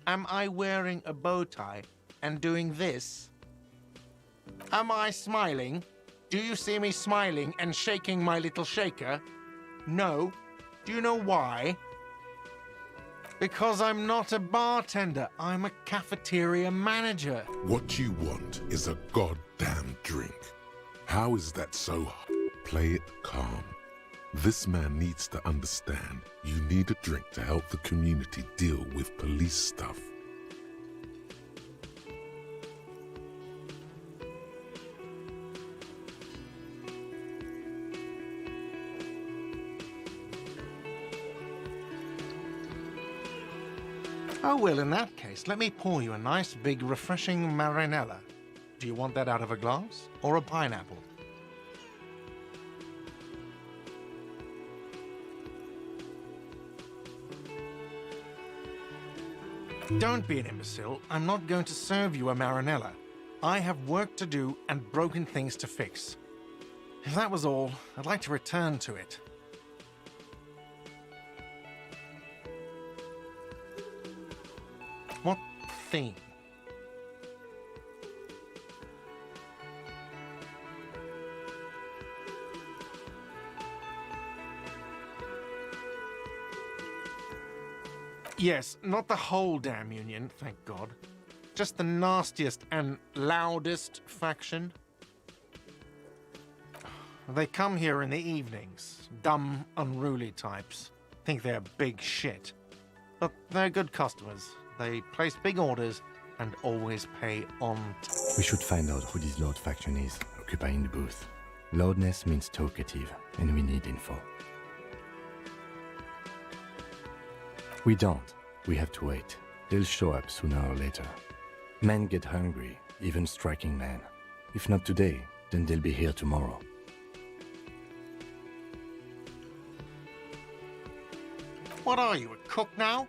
Am I wearing a bow tie and doing this? Am I smiling? Do you see me smiling and shaking my little shaker? No. Do you know why? Because I'm not a bartender. I'm a cafeteria manager. What you want is a goddamn drink. How is that so hard? Play it calm. This man needs to understand you need a drink to help the community deal with police stuff. Oh, well, in that case, let me pour you a nice, big, refreshing marinella. Do you want that out of a glass or a pineapple? Don't be an imbecile. I'm not going to serve you a marinella. I have work to do and broken things to fix. If that was all, I'd like to return to it. What theme? Yes, not the whole damn union, thank God. Just the nastiest and loudest faction. They come here in the evenings. Dumb, unruly types. Think they're big shit. But they're good customers. They place big orders and always pay on We should find out who this Lord faction is, occupying the booth. Loudness means talkative, and we need info. We don't. We have to wait. They'll show up sooner or later. Men get hungry, even striking men. If not today, then they'll be here tomorrow. What are you, a cook now?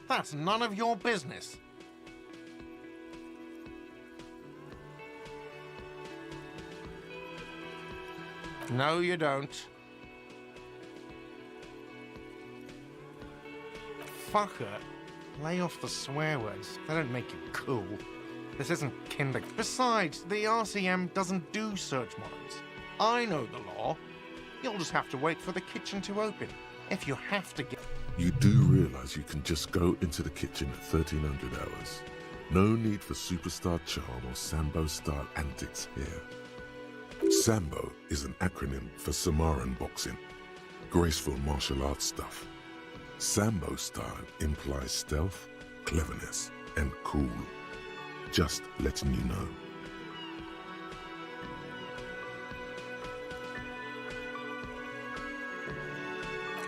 That's none of your business. No, you don't. Fucker. Lay off the swear words. They don't make you cool. This isn't kinder. Besides, the RCM doesn't do search warrants. I know the law. You'll just have to wait for the kitchen to open. If you have to get... You do realize you can just go into the kitchen at 1300 hours. No need for superstar charm or Sambo-style antics here. Sambo is an acronym for Samoan boxing, graceful martial arts stuff. Sambo style implies stealth, cleverness, and cool. Just letting you know.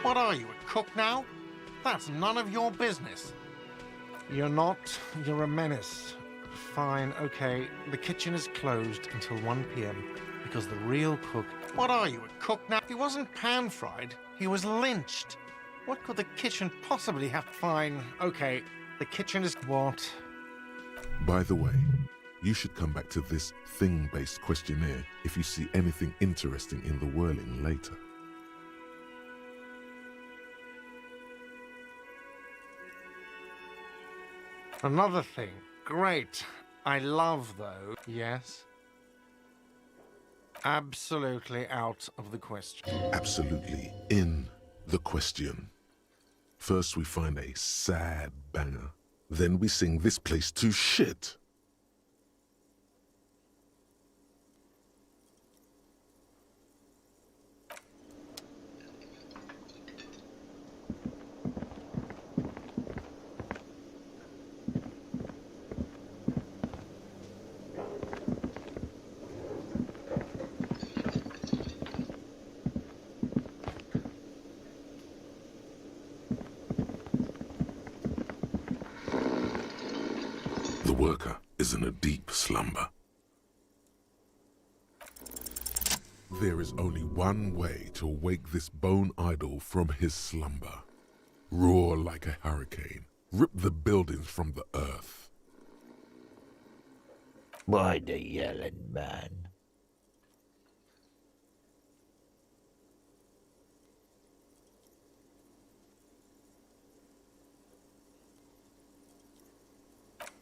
What are you, a cook now? That's none of your business. You're not. You're a menace. Fine, okay. The kitchen is closed until 1 p.m. because the real cook... What are you, a cook now? He wasn't pan-fried. He was lynched. What could the kitchen possibly have... Fine, okay. The kitchen is... What? By the way, you should come back to this thing-based questionnaire if you see anything interesting in the whirling later. Another thing. Great. I love, though. Yes? Absolutely out of the question. Absolutely in the question. First we find a sad banger. Then we sing this place to shit. The worker is in a deep slumber. There is only one way to wake this bone idol from his slumber. Roar like a hurricane. Rip the buildings from the earth. Why the yelling, man?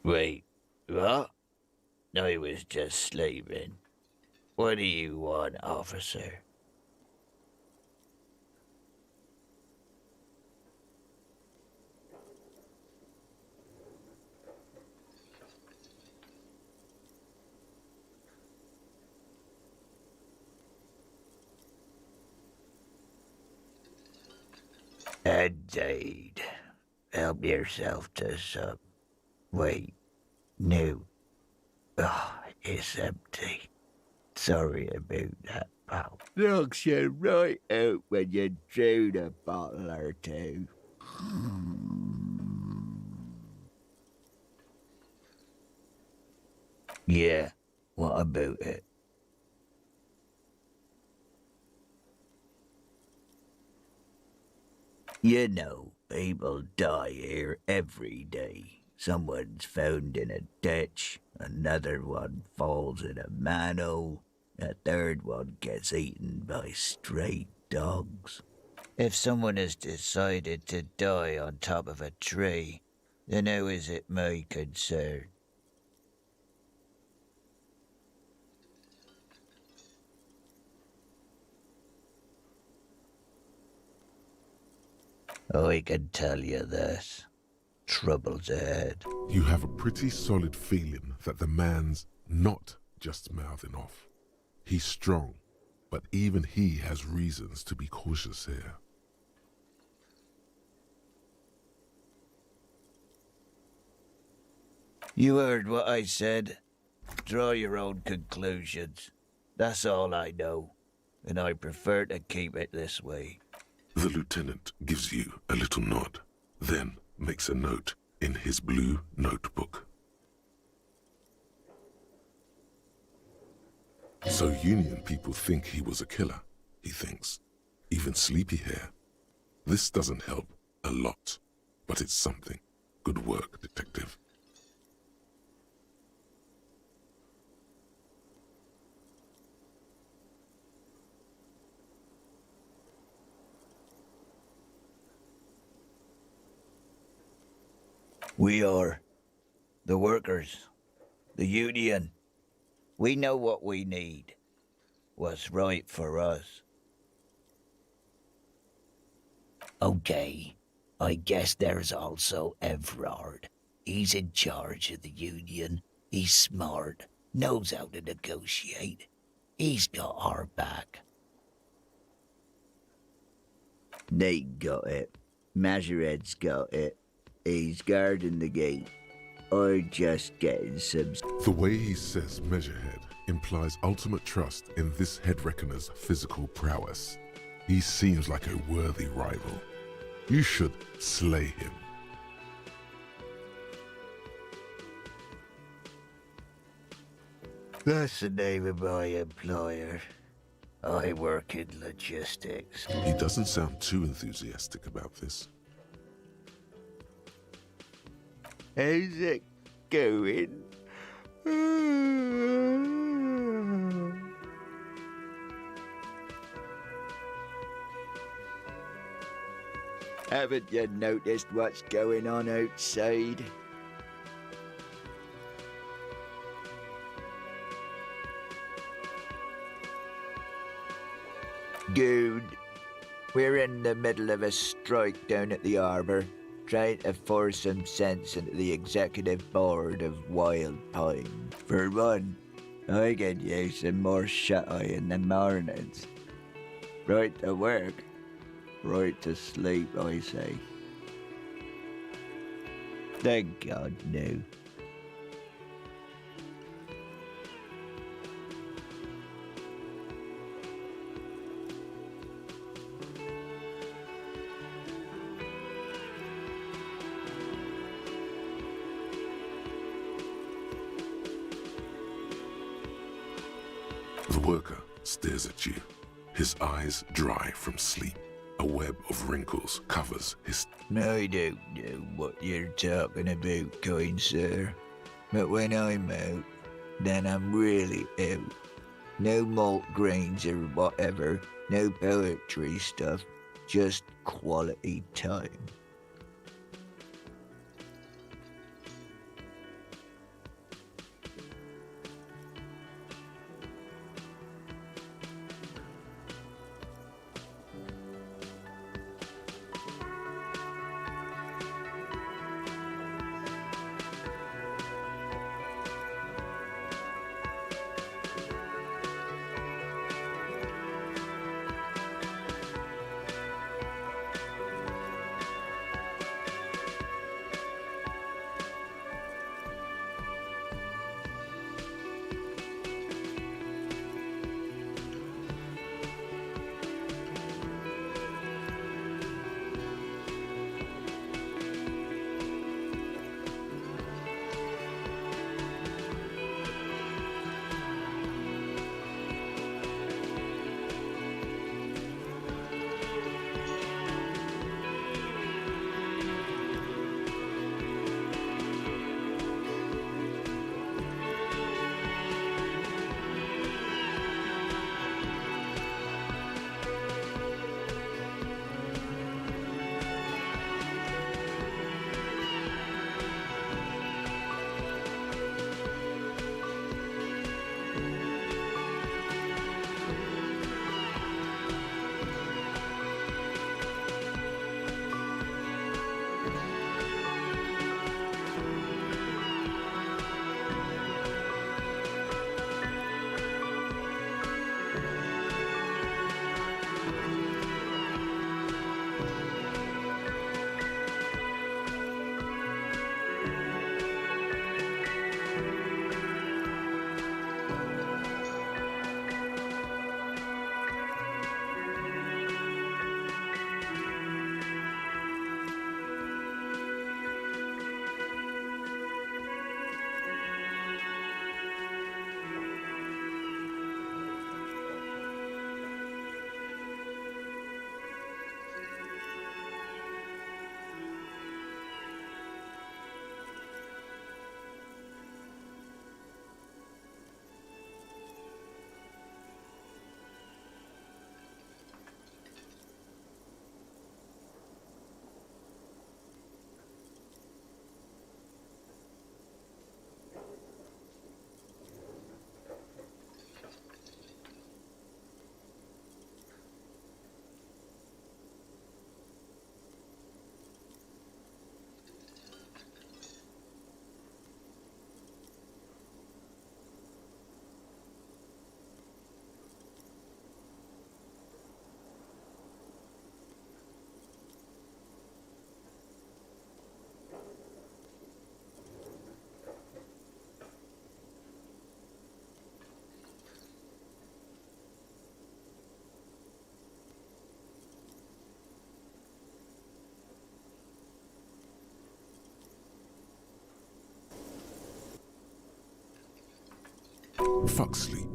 Wait, what? I was just sleeping. What do you want, officer? Indeed. Help yourself to some. Wait. No. Oh, it's empty. Sorry about that, pal. Knocks you right out when you drown a bottle or two. Yeah, what about it? You know, people die here every day. Someone's found in a ditch, another one falls in a manhole, a third one gets eaten by stray dogs. If someone has decided to die on top of a tree, then how is it my concern? I can tell you this. Trouble's ahead. You have a pretty solid feeling that the man's not just mouthing off. He's strong, but even he has reasons to be cautious here. You heard what I said. Draw your own conclusions. That's all I know, and I prefer to keep it this way. The lieutenant gives you a little nod, then makes a note in his blue notebook. So Union people think he was a killer, he thinks. Even sleepy hair. This doesn't help a lot, but it's something. Good work, detective. We are the workers, the union. We know what we need, what's right for us. Okay, I guess there's also Everard. He's in charge of the union. He's smart, knows how to negotiate. He's got our back. They got it. Majoret's got it. He's guarding the gate. Or just getting some... The way he says Measurehead implies ultimate trust in this head reckoner's physical prowess. He seems like a worthy rival. You should slay him. That's the name of my employer. I work in logistics. He doesn't sound too enthusiastic about this. How's it going? Haven't you noticed what's going on outside? Good. We're in the middle of a strike down at the harbour, trying to force some sense into the executive board of Wild Pine. For one, I could use some more shut-eye in the mornings. Right to work, right to sleep, I say. Thank God, no. The worker stares at you, his eyes dry from sleep. A web of wrinkles covers his... I don't know what you're talking about, kind sir. But when I'm out, then I'm really out. No malt grains or whatever, no poetry stuff, just quality time. Fuck sleep.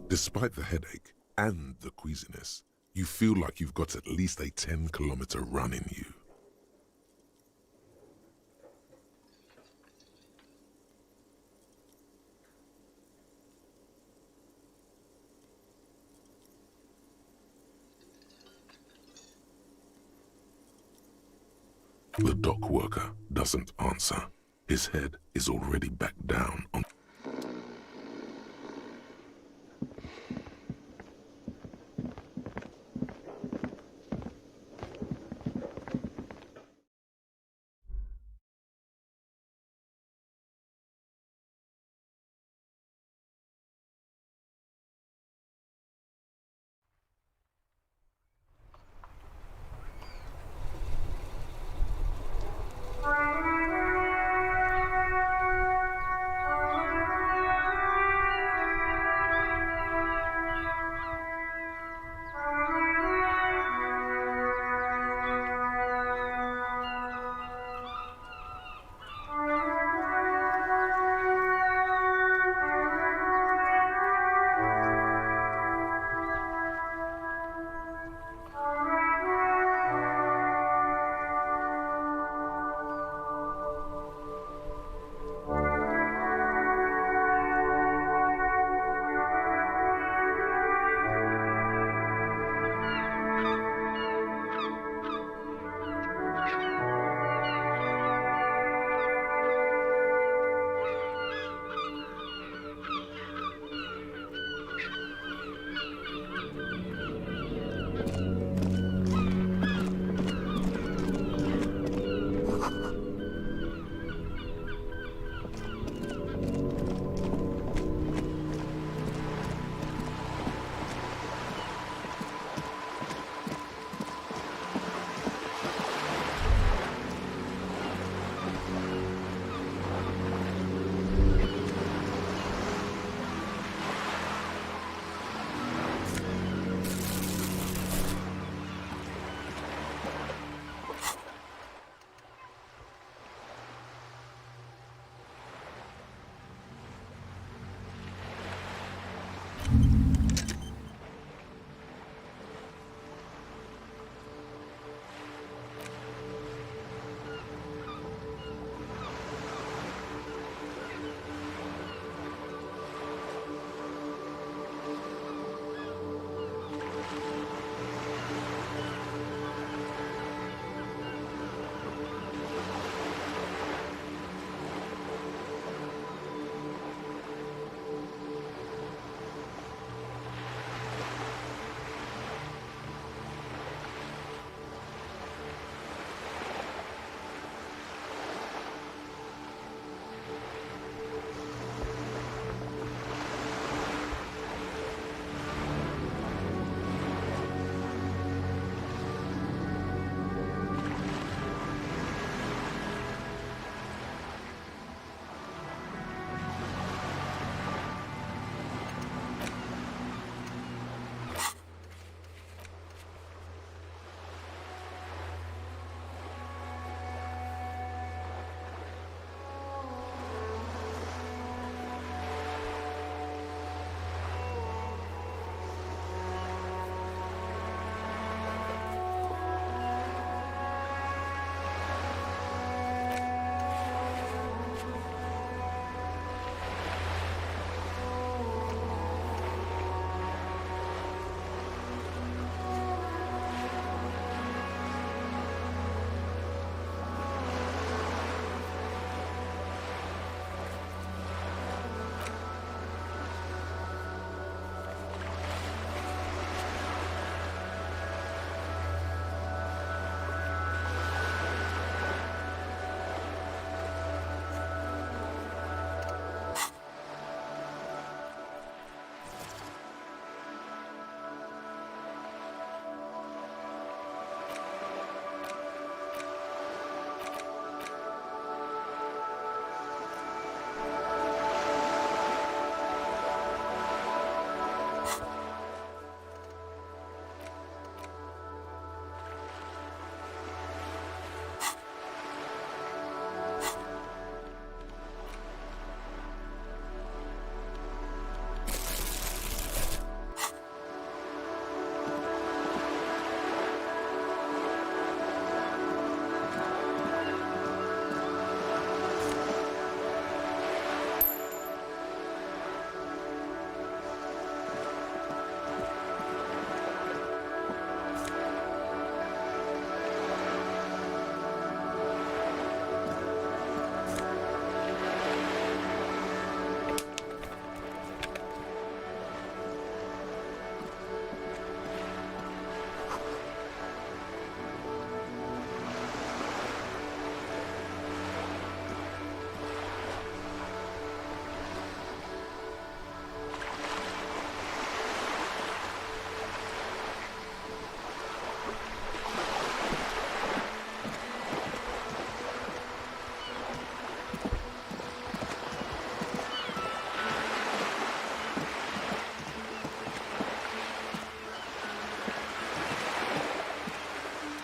Despite the headache and the queasiness, you feel like you've got at least a 10-kilometer run in you. The dock worker doesn't answer. His head is already back down on...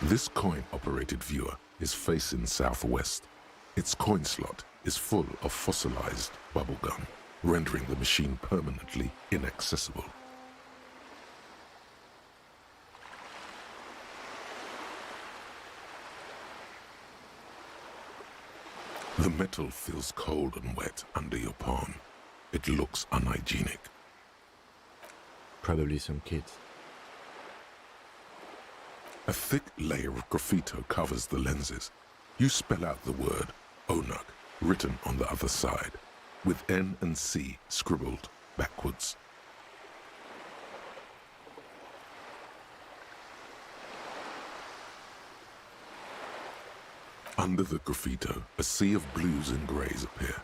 This coin-operated viewer is facing southwest. Its coin slot is full of fossilized bubblegum, rendering the machine permanently inaccessible. The metal feels cold and wet under your palm. It looks unhygienic. Probably some kids. A thick layer of graffito covers the lenses. You spell out the word Onug, written on the other side, with N and C scribbled backwards. Under the graffito, a sea of blues and greys appear.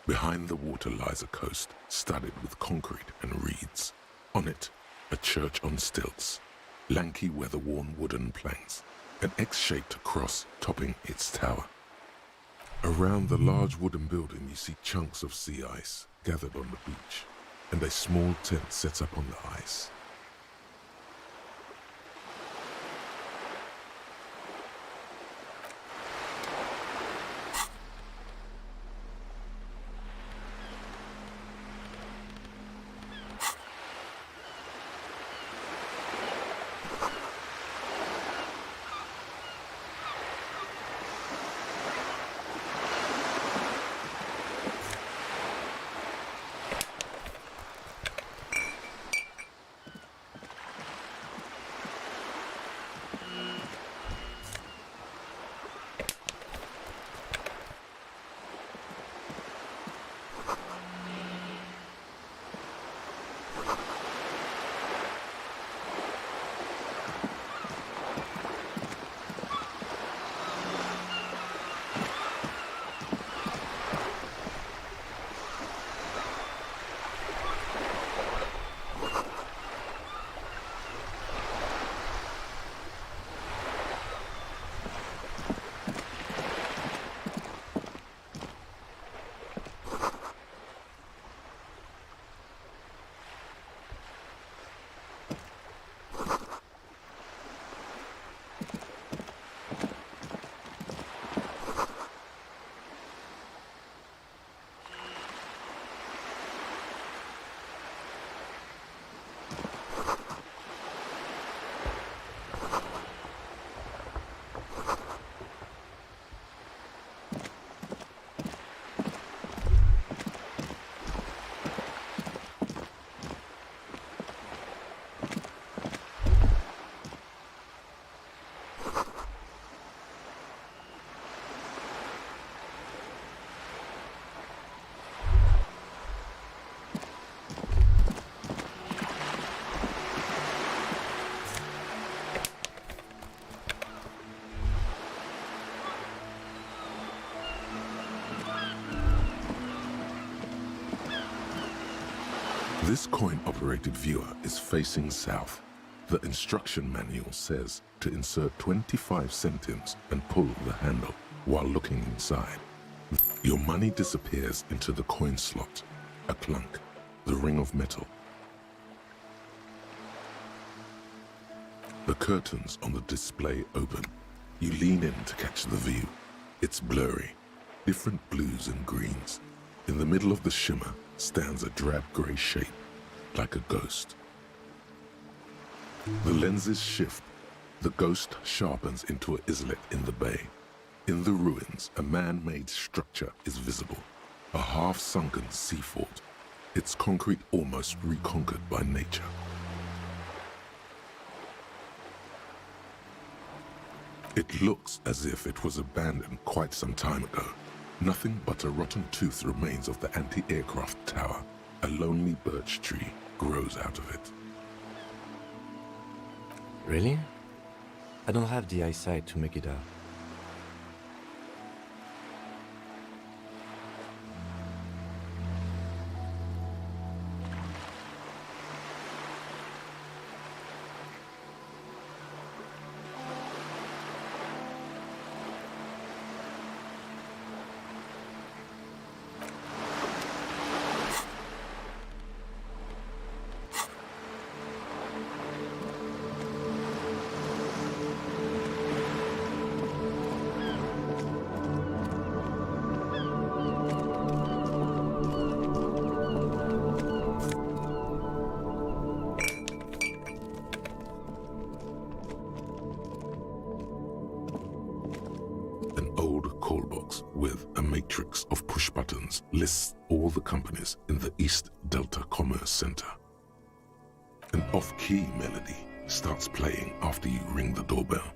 Behind the water lies a coast studded with concrete and reeds. On it, a church on stilts, lanky weather-worn wooden planks, an X-shaped cross topping its tower. Around the large wooden building you see chunks of sea ice gathered on the beach, and a small tent set up on the ice. This coin-operated viewer is facing south. The instruction manual says to insert 25 centimes and pull the handle while looking inside. Your money disappears into the coin slot, a clunk, the ring of metal. The curtains on the display open. You lean in to catch the view. It's blurry, different blues and greens. In the middle of the shimmer stands a drab grey shape, like a ghost. The lenses shift. The ghost sharpens into an islet in the bay. In the ruins, a man-made structure is visible, a half-sunken sea fort, its concrete almost reconquered by nature. It looks as if it was abandoned quite some time ago. Nothing but a rotten tooth remains of the anti-aircraft tower. A lonely birch tree grows out of it. Really? I don't have the eyesight to make it out. with a matrix of push buttons lists all the companies in the East Delta Commerce Center. An off-key melody starts playing after you ring the doorbell.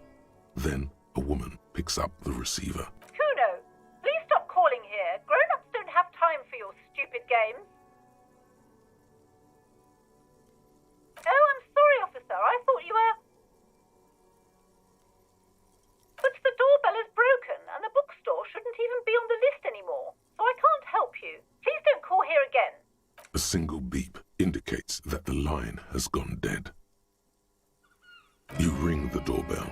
Then a woman picks up the receiver. Kuno, please stop calling here. Grown-ups don't have time for your stupid games. Oh, I'm sorry, officer. I thought you were... But the doorbell is broken, and the bookstore shouldn't even be on the list anymore, so I can't help you. Please don't call here again. A single beep indicates that the line has gone dead. You ring the doorbell,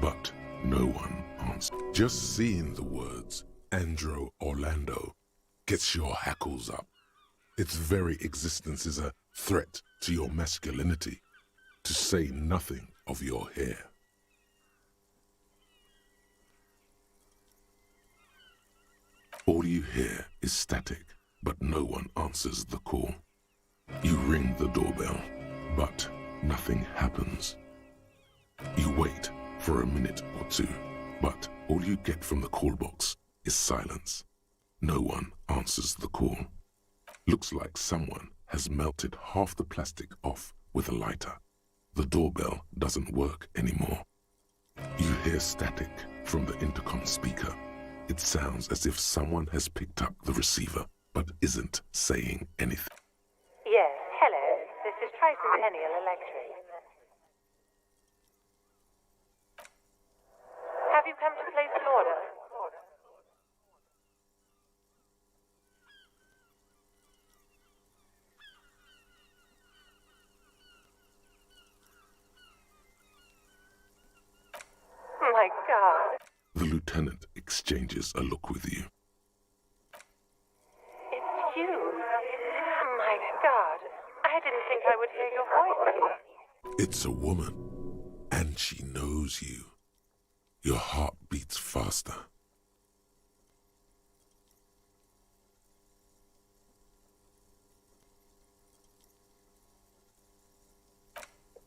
but no one answers. Just seeing the words Andro Orlando gets your hackles up. Its very existence is a threat to your masculinity, to say nothing of your hair. All you hear is static, but no one answers the call. You ring the doorbell, but nothing happens. You wait for a minute or two, but all you get from the call box is silence. No one answers the call. Looks like someone has melted half the plastic off with a lighter. The doorbell doesn't work anymore. You hear static from the intercom speaker. It sounds as if someone has picked up the receiver, but isn't saying anything. Yes, hello. This is Tricentennial Electric. Have you come to place an order? My God. The lieutenant exchanges a look with you. It's you. My God. I didn't think I would hear your voice. It's a woman, and she knows you. Your heart beats faster.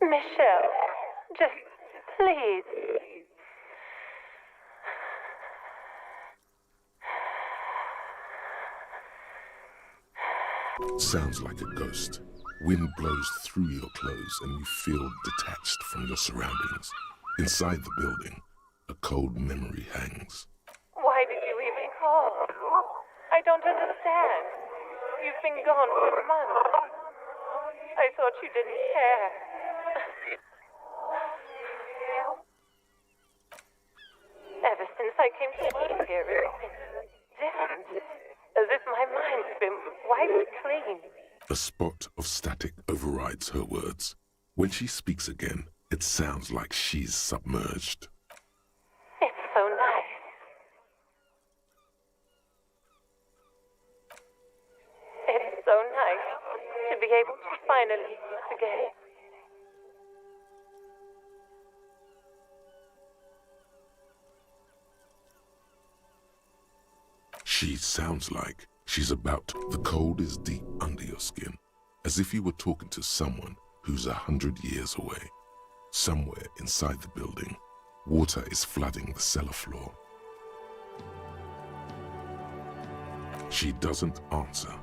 Michelle, just please. Sounds like a ghost. Wind blows through your clothes and you feel detached from your surroundings. Inside the building, a cold memory hangs. Why did you even call? I don't understand. You've been gone for months. I thought you didn't care. Ever since I came to live here, it's been different. As if my mind's been wiped clean. A spot of static overrides her words. When she speaks again, it sounds like she's submerged. It's so nice. It's so nice to be able to finally kiss again. She sounds like she's about to. The cold is deep under your skin, as if you were talking to someone who's 100 years away. Somewhere inside the building, water is flooding the cellar floor. She doesn't answer.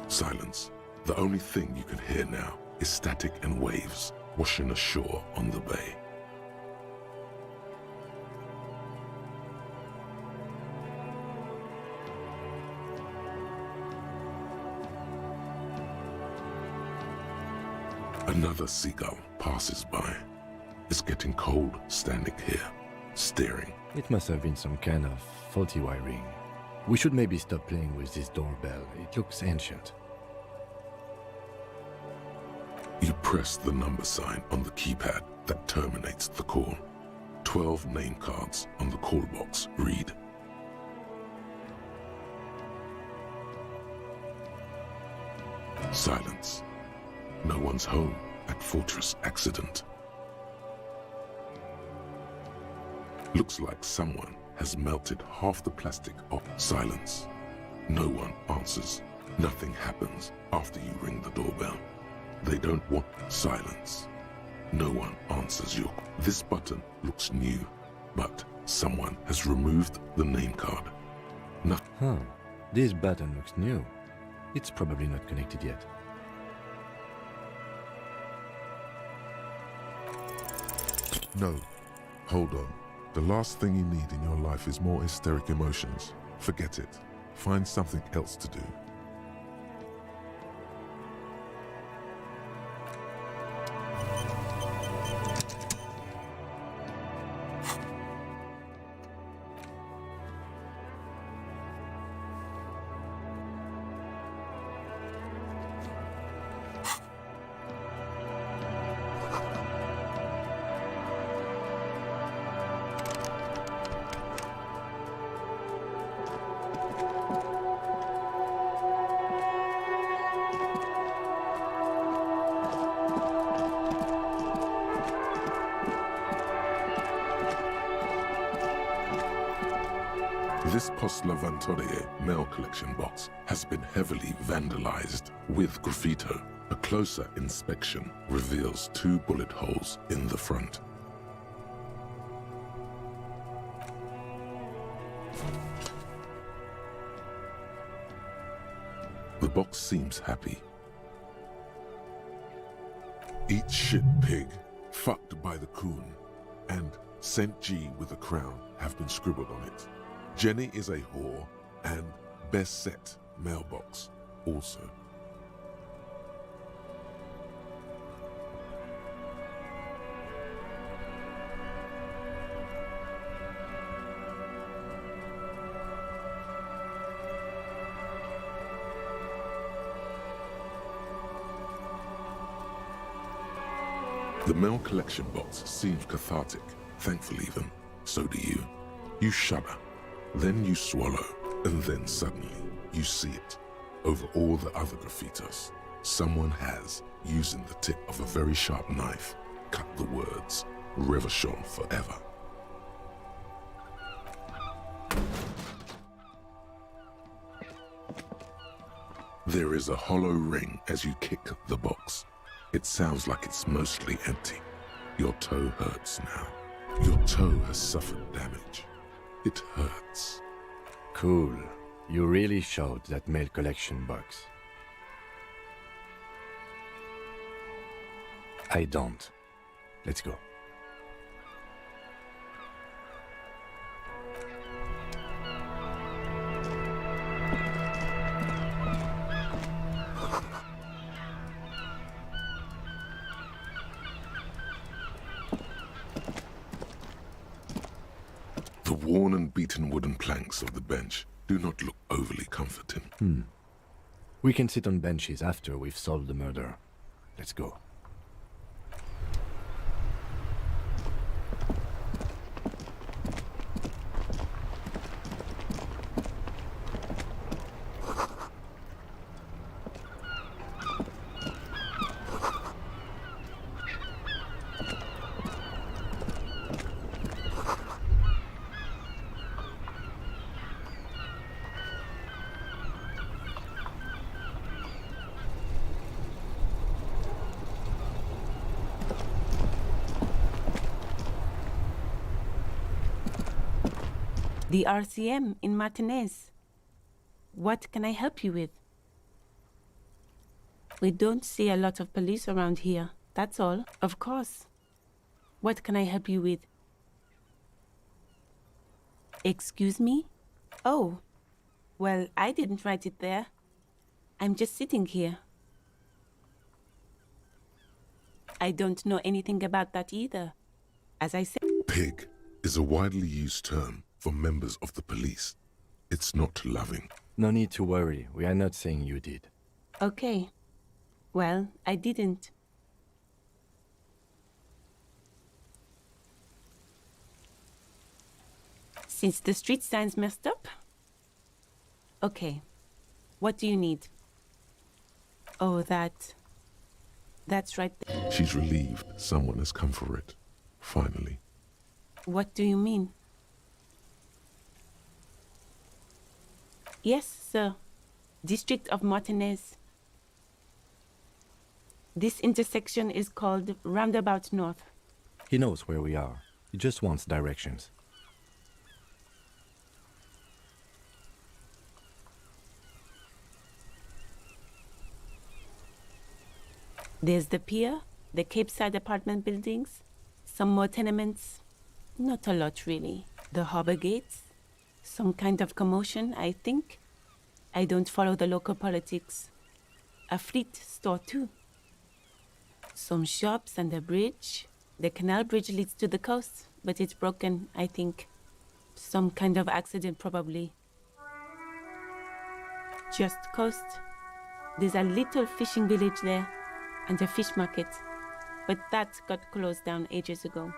Silence. The only thing you can hear now is static and waves washing ashore on the bay. Another seagull passes by. It's getting cold standing here, staring. It must have been some kind of faulty wiring. We should maybe stop playing with this doorbell. It looks ancient. You press the number sign on the keypad that terminates the call. 12 name cards on the call box read. Silence. No one's home at Fortress Accident. Looks like someone has melted half the plastic off. Silence. No one answers. Nothing happens after you ring the doorbell. They don't want silence. No one answers you. This button looks new. But someone has removed the name card. Huh. This button looks new. It's probably not connected yet. No. Hold on. The last thing you need in your life is more hysteric emotions. Forget it. Find something else to do. This Postlavantore mail collection box has been heavily vandalized with graffito. A closer inspection reveals 2 bullet holes in the front. The box seems happy. Eat shit, pig, fucked by the coon, and St. G with a crown have been scribbled on it. Jenny is a whore, and best set mailbox also. The mail collection box seems cathartic, thankfully then. So do you. You shudder. Then you swallow, and then suddenly you see it. Over all the other graffitos, someone has, using the tip of a very sharp knife, cut the words, Reverchon forever. There is a hollow ring as you kick the box. It sounds like it's mostly empty. Your toe hurts now. Your toe has suffered damage. It hurts. Cool. You really showed that mail collection box. I don't. Let's go. The worn and beaten wooden planks of the bench do not look overly comforting. We can sit on benches after we've solved the murder. Let's go. The RCM in Martinez. What can I help you with? We don't see a lot of police around here, that's all. Of course. What can I help you with? Excuse me? Oh, well, I didn't write it there. I'm just sitting here. I don't know anything about that either. As I said... Pig is a widely used term for members of the police. It's not loving. No need to worry. We are not saying you did. Okay. Well, I didn't. Since the street sign's messed up? Okay. What do you need? Oh, that's right there. She's relieved someone has come for it. Finally. What do you mean? Yes, sir. District of Martinez. This intersection is called Roundabout North. He knows where we are. He just wants directions. There's the pier, the Cape Side apartment buildings, some more tenements. Not a lot, really. The harbor gates, some kind of commotion, I think. I don't follow the local politics. A fleet store, too. Some shops and a bridge. The canal bridge leads to the coast, but it's broken, I think. Some kind of accident, probably. Just coast. There's a little fishing village there, and a fish market. But that got closed down ages ago.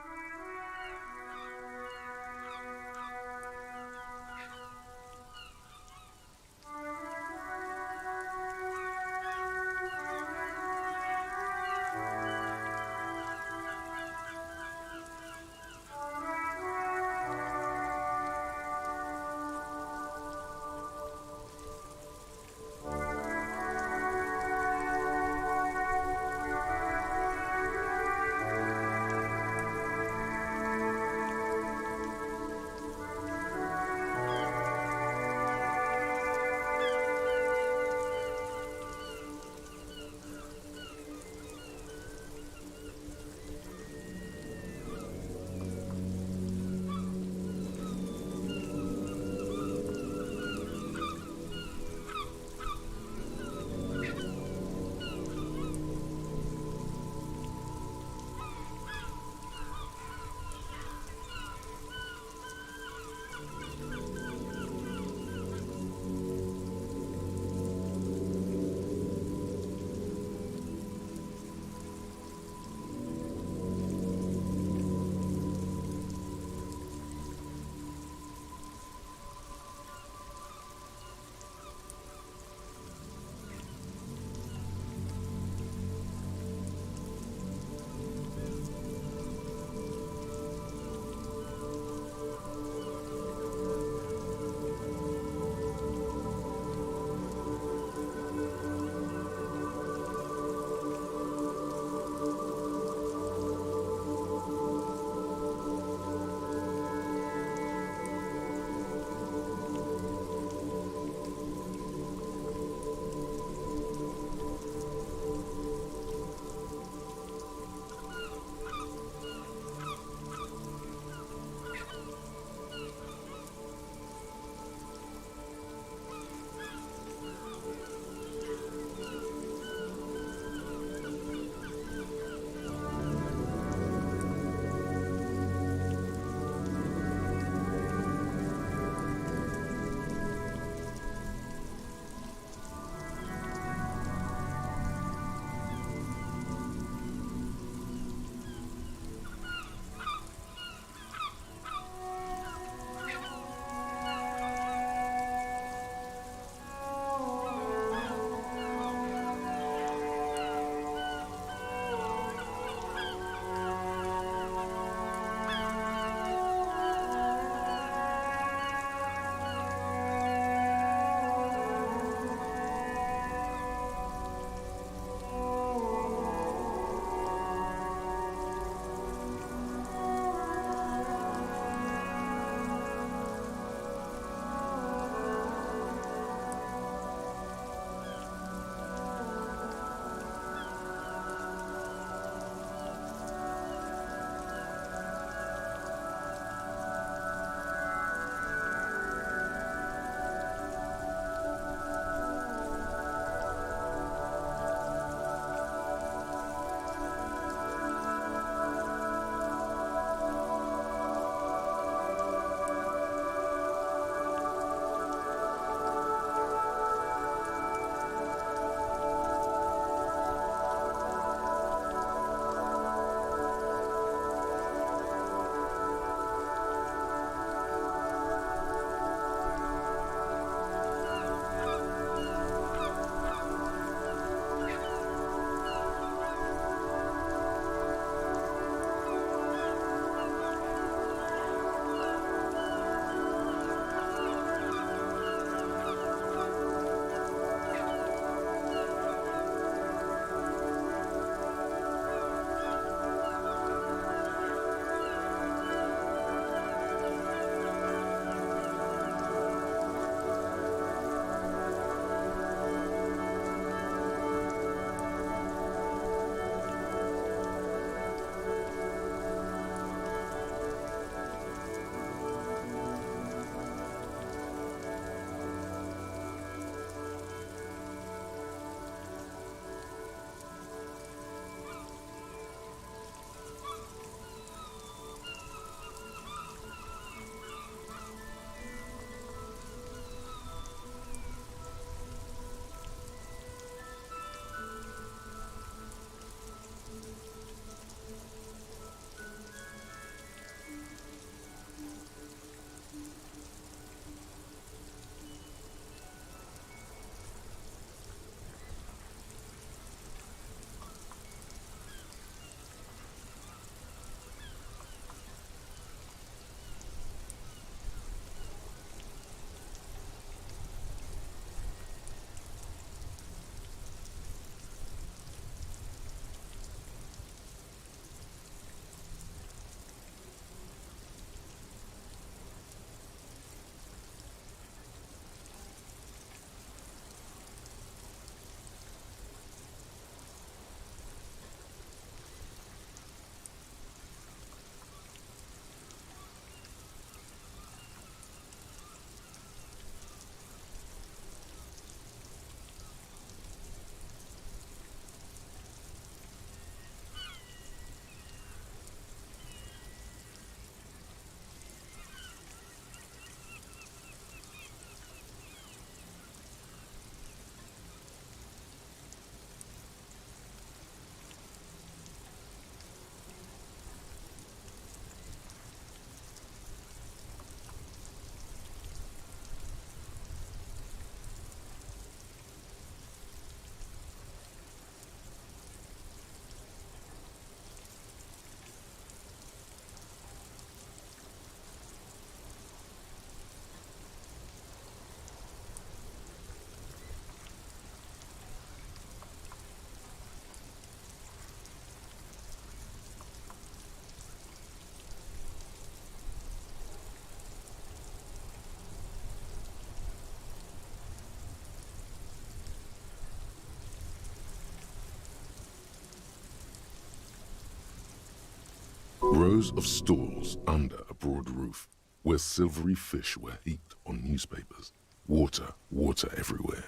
Rows of stalls under a broad roof, where silvery fish were heaped on newspapers. Water, water everywhere,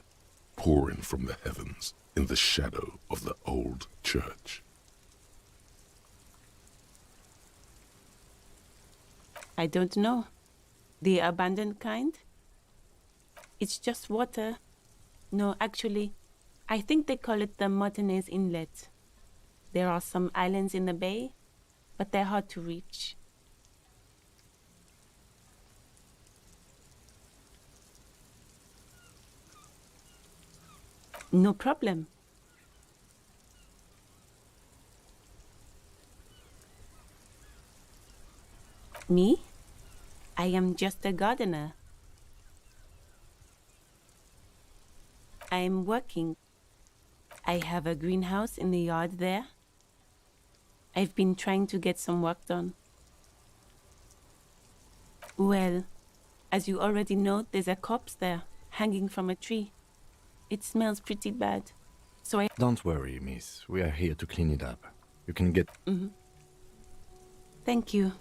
pouring from the heavens in the shadow of the old church. I don't know. The abandoned kind? It's just water. No, actually, I think they call it the Martinez Inlet. There are some islands in the bay, but they're hard to reach. No problem. Me? I am just a gardener. I am working. I have a greenhouse in the yard there. I've been trying to get some work done. Well, as you already know, there's a corpse there, hanging from a tree. It smells pretty bad. So I... Don't worry, miss. We are here to clean it up. You can get... Thank you.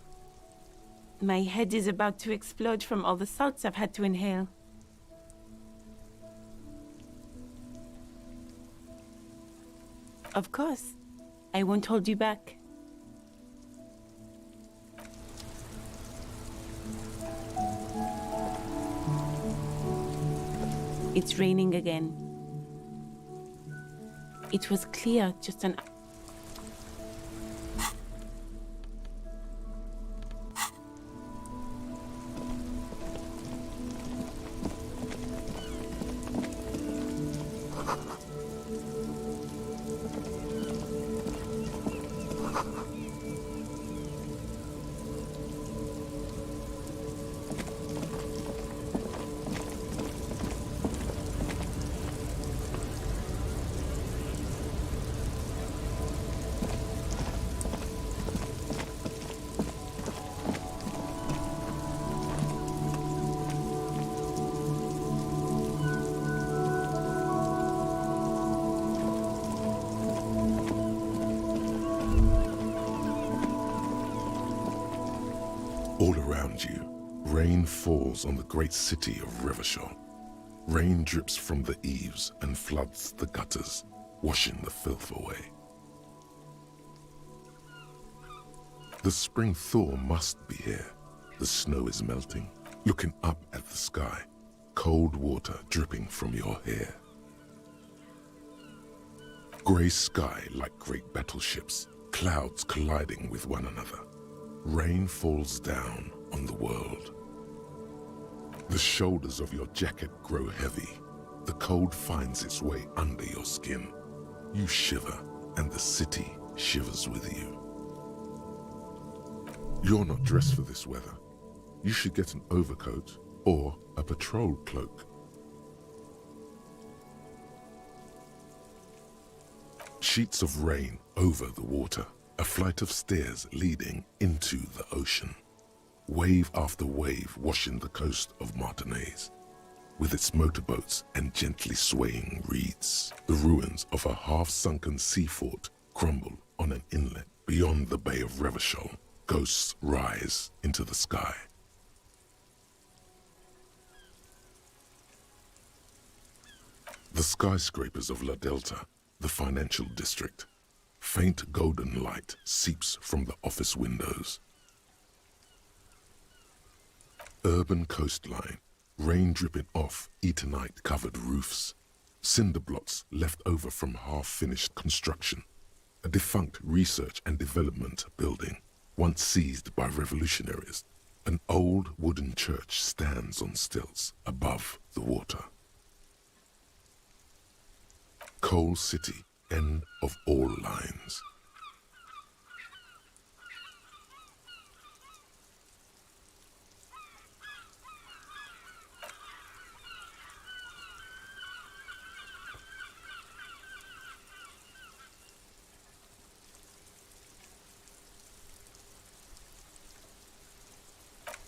My head is about to explode from all the salts I've had to inhale. Of course. I won't hold you back. It's raining again. It was clear just an... All around you, rain falls on the great city of Revachol. Rain drips from the eaves and floods the gutters, washing the filth away. The spring thaw must be here. The snow is melting. Looking up at the sky, cold water dripping from your hair. Grey sky like great battleships, clouds colliding with one another. Rain falls down on the world. The shoulders of your jacket grow heavy. The cold finds its way under your skin. You shiver, and the city shivers with you. You're not dressed for this weather. You should get an overcoat or a patrol cloak. Sheets of rain over the water. A flight of stairs leading into the ocean. Wave after wave washing the coast of Martinez, with its motorboats and gently swaying reeds. The ruins of a half-sunken sea fort crumble on an inlet beyond the Bay of Revachol. Ghosts rise into the sky. The skyscrapers of La Delta, the financial district. Faint golden light seeps from the office windows. Urban coastline, rain dripping off Eternite-covered roofs. Cinder blocks left over from half-finished construction. A defunct research and development building, once seized by revolutionaries. An old wooden church stands on stilts above the water. Coal City, end of all lines.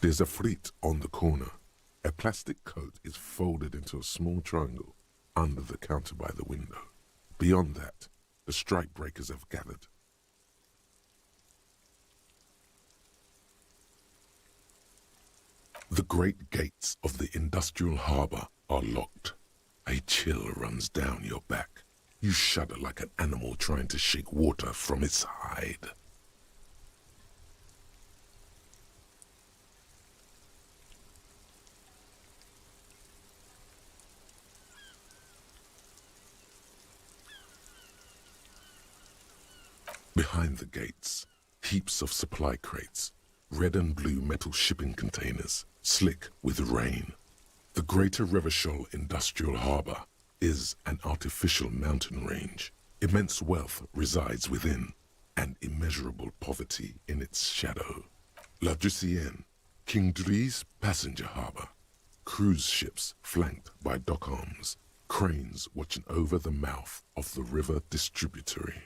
There's a frit on the corner. A plastic coat is folded into a small triangle under the counter by the window. Beyond that, the strike breakers have gathered. The great gates of the industrial harbour are locked. A chill runs down your back. You shudder like an animal trying to shake water from its hide. Behind the gates, heaps of supply crates, red and blue metal shipping containers, slick with rain. The Greater Revachol Industrial Harbour is an artificial mountain range. Immense wealth resides within, and immeasurable poverty in its shadow. La Drusienne, King Dries passenger harbour. Cruise ships flanked by dock arms, cranes watching over the mouth of the river distributary.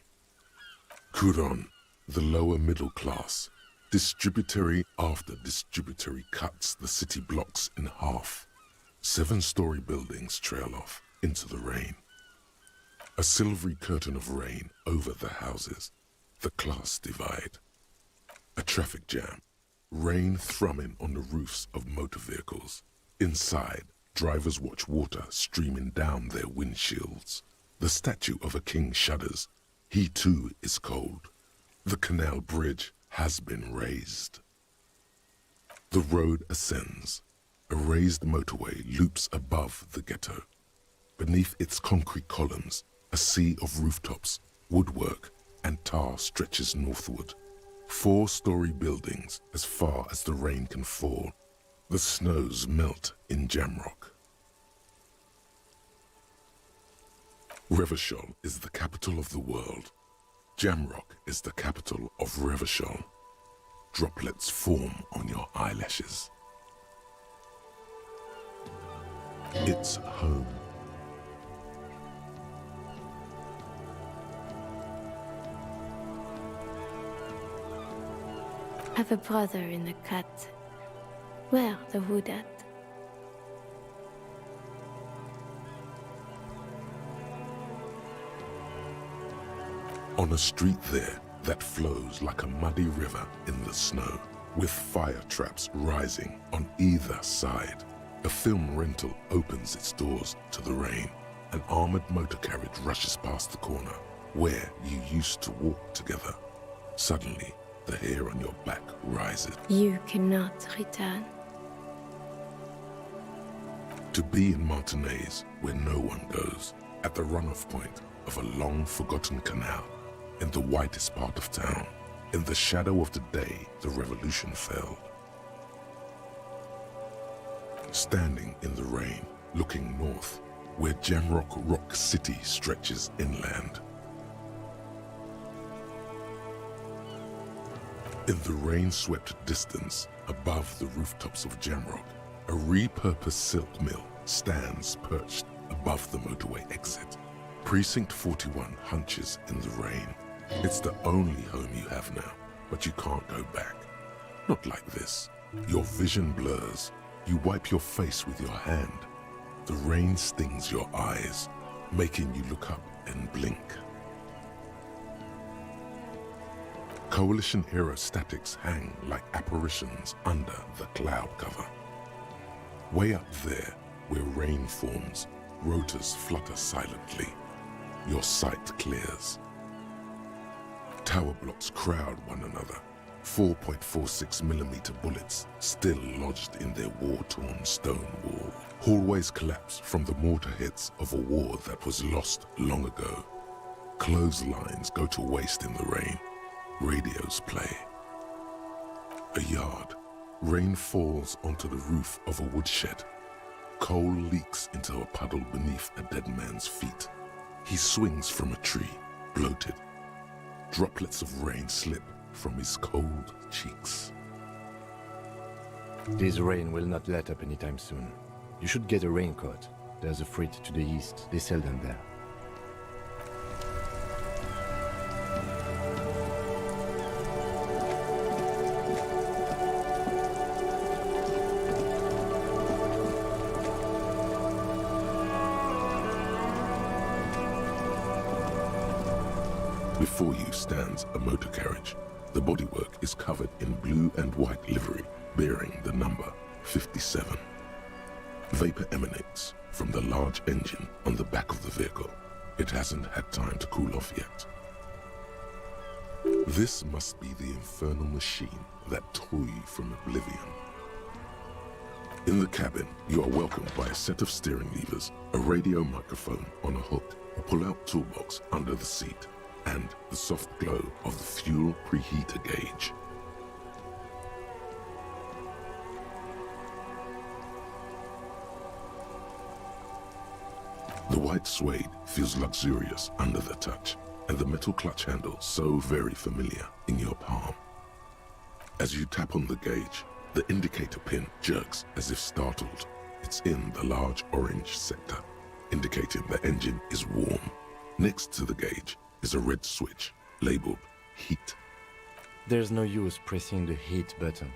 Couronne, the lower middle class. Distributary after distributary cuts the city blocks in half. 7-story buildings trail off into the rain. A silvery curtain of rain over the houses. The class divide. A traffic jam. Rain thrumming on the roofs of motor vehicles. Inside, drivers watch water streaming down their windshields. The statue of a king shudders. He too is cold. The canal bridge has been raised. The road ascends. A raised motorway loops above the ghetto. Beneath its concrete columns, a sea of rooftops, woodwork, and tar stretches northward. 4-story buildings as far as the rain can fall. The snows melt in Jamrock. Revachol is the capital of the world. Jamrock is the capital of Revachol. Droplets form on your eyelashes. It's home. I have a brother in the cut. Where the wood at? On a street there that flows like a muddy river in the snow, with fire traps rising on either side. A film rental opens its doors to the rain. An armored motor carriage rushes past the corner, where you used to walk together. Suddenly, the hair on your back rises. You cannot return. To be in Martinaise, where no one goes, at the runoff point of a long-forgotten canal, in the whitest part of town, in the shadow of the day the revolution fell. Standing in the rain, looking north, where Jamrock Rock City stretches inland. In the rain-swept distance, above the rooftops of Jamrock, a repurposed silk mill stands perched above the motorway exit. Precinct 41 hunches in the rain. It's the only home you have now, but you can't go back. Not like this. Your vision blurs. You wipe your face with your hand. The rain stings your eyes, making you look up and blink. Coalition-era statics hang like apparitions under the cloud cover. Way up there, where rain forms, rotors flutter silently. Your sight clears. Tower blocks crowd one another. 4.46mm bullets still lodged in their war-torn stone wall. Hallways collapse from the mortar hits of a war that was lost long ago. Clotheslines go to waste in the rain. Radios play. A yard. Rain falls onto the roof of a woodshed. Coal leaks into a puddle beneath a dead man's feet. He swings from a tree, bloated. Droplets of rain slip from his cold cheeks. This rain will not let up anytime soon. You should get a raincoat. There's a freight to the east. They sell them there. Before you stands a motor carriage. The bodywork is covered in blue and white livery, bearing the number 57. Vapor emanates from the large engine on the back of the vehicle. It hasn't had time to cool off yet. This must be the infernal machine that tore you from oblivion. In the cabin, you are welcomed by a set of steering levers, a radio microphone on a hook, a pull-out toolbox under the seat, and the soft glow of the fuel preheater gauge. The white suede feels luxurious under the touch, and the metal clutch handle so very familiar in your palm. As you tap on the gauge, the indicator pin jerks as if startled. It's in the large orange sector, indicating the engine is warm. Next to the gauge is a red switch labeled heat. There's no use pressing the heat button.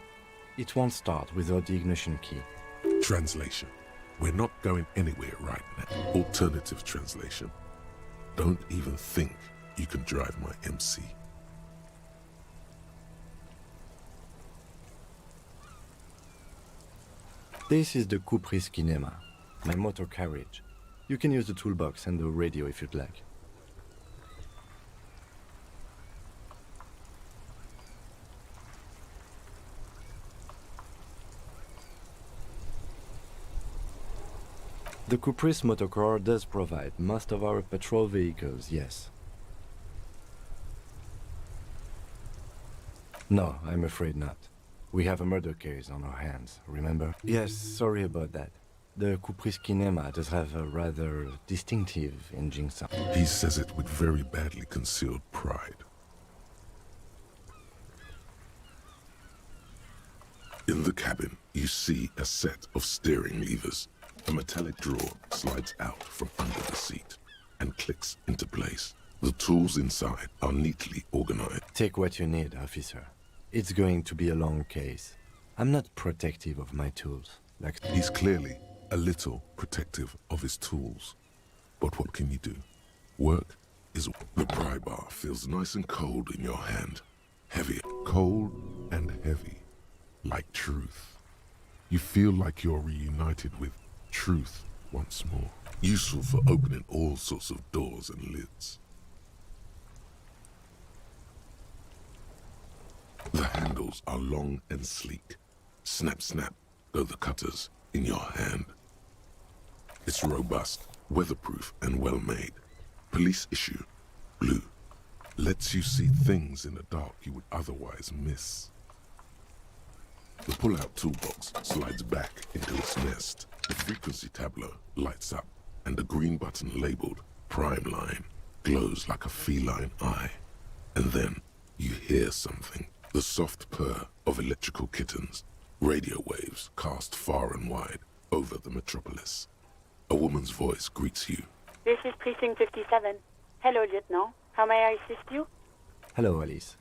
It won't start without the ignition key. Translation. We're not going anywhere right now. Alternative translation. Don't even think you can drive my MC. This is the Physique Kinema, my motor carriage. You can use the toolbox and the radio if you'd like. The Physique motorcar does provide most of our patrol vehicles, yes. No, I'm afraid not. We have a murder case on our hands, remember? Yes, sorry about that. The Physique Kinema does have a rather distinctive engine sound. He says it with very badly concealed pride. In the cabin, you see a set of steering levers. A metallic drawer slides out from under the seat and clicks into place. The tools inside are neatly organized. Take what you need, officer. It's going to be a long case. I'm not protective of my tools. He's clearly a little protective of his tools. But what can you do? Work is... The pry bar feels nice and cold in your hand. Heavy, cold and heavy. Like truth. You feel like you're reunited with truth once more. Useful for opening all sorts of doors and lids. The handles are long and sleek. Snap, snap go the cutters in your hand. It's robust, weatherproof and well made. Police issue, blue. Lets you see things in the dark you would otherwise miss. The pull-out toolbox slides back into its nest. The frequency tableau lights up, and the green button labeled Prime Line glows like a feline eye. And then you hear something. The soft purr of electrical kittens. Radio waves cast far and wide over the metropolis. A woman's voice greets you. This is Precinct 57. Hello, Lieutenant. How may I assist you? Hello, Alice.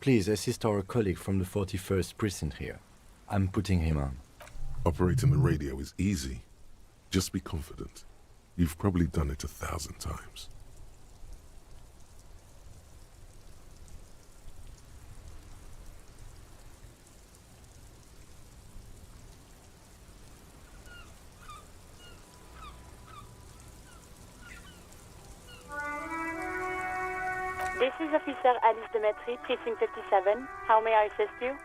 Please assist our colleague from the 41st Precinct here. I'm putting him on. Operating the radio is easy. Just be confident. You've probably done it 1,000 times. This is Officer Alice Demetri, Precinct 57. How may I assist you?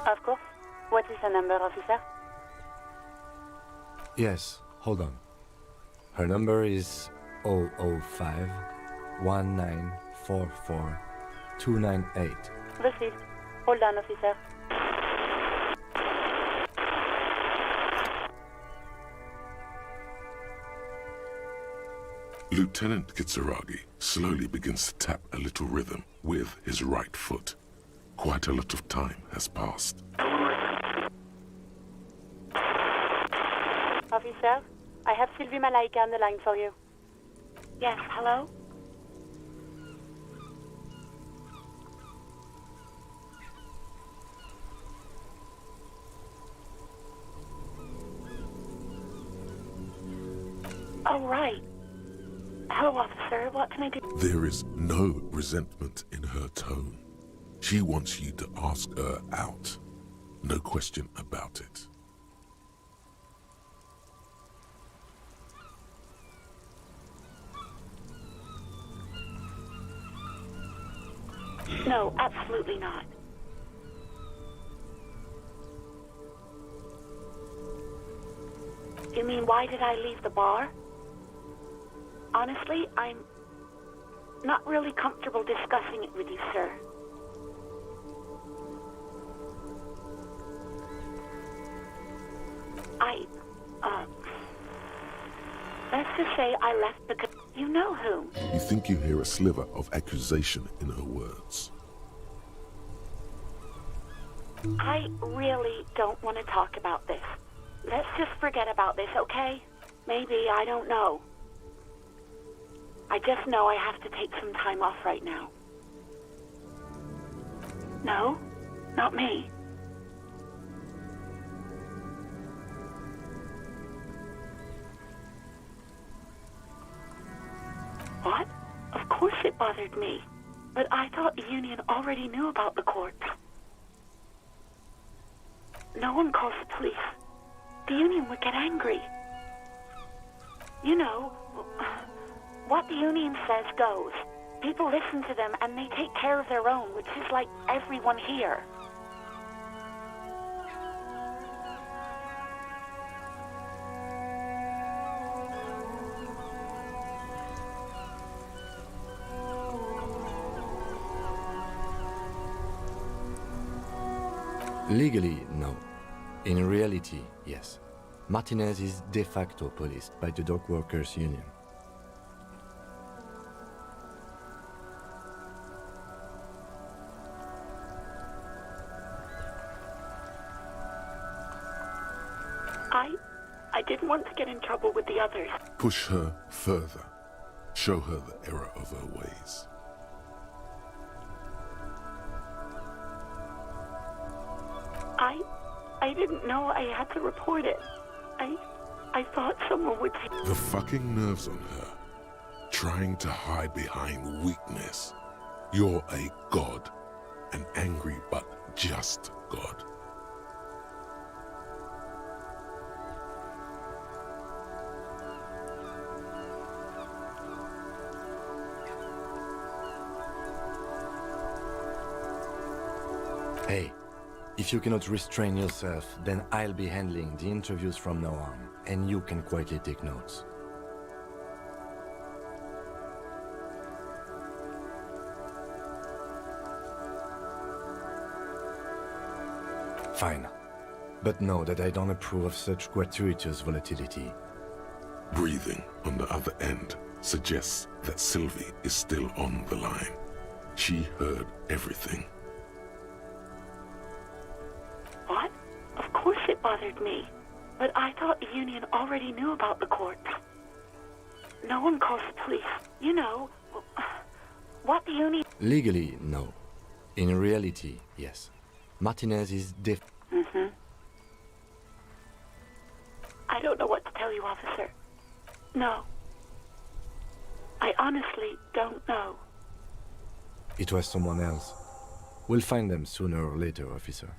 Of course. What is her number, officer? Yes, hold on. Her number is 005 1944 298. Received. Hold on, officer. Lieutenant Kitsuragi slowly begins to tap a little rhythm with his right foot. Quite a lot of time has passed. Officer, I have Sylvie Malaika on the line for you. Yes, hello? Oh, right. Hello, officer. What can I do? There is no resentment in her tone. She wants you to ask her out. No question about it. No, absolutely not. You mean, why did I leave the bar? Honestly, I'm not really comfortable discussing it with you, sir. Let's just say I left because you know whom. You think you hear a sliver of accusation in her words. I really don't want to talk about this. Let's just forget about this, okay? Maybe, I don't know. I just know I have to take some time off right now. No, not me. What? Of course it bothered me. But I thought the union already knew about the corpse. No one calls the police. The union would get angry. You know, what the union says goes. People listen to them and they take care of their own, which is like everyone here. Legally, no. In reality, yes. Martinez is de facto policed by the Dock Workers Union. I didn't want to get in trouble with the others. Push her further. Show her the error of her ways. I didn't know I had to report it. I thought someone would take... The fucking nerves on her. Trying to hide behind weakness. You're a god. An angry but just god. Hey, if you cannot restrain yourself, then I'll be handling the interviews from now on, and you can quietly take notes. Fine. But know that I don't approve of such gratuitous volatility. Breathing on the other end suggests that Sylvie is still on the line. She heard everything. What? Of course it bothered me. But I thought the union already knew about the corpse. No one calls the police. You know, what the union... Legally, no. In reality, yes. Martinez is I don't know what to tell you, officer. No. I honestly don't know. It was someone else. We'll find them sooner or later, officer.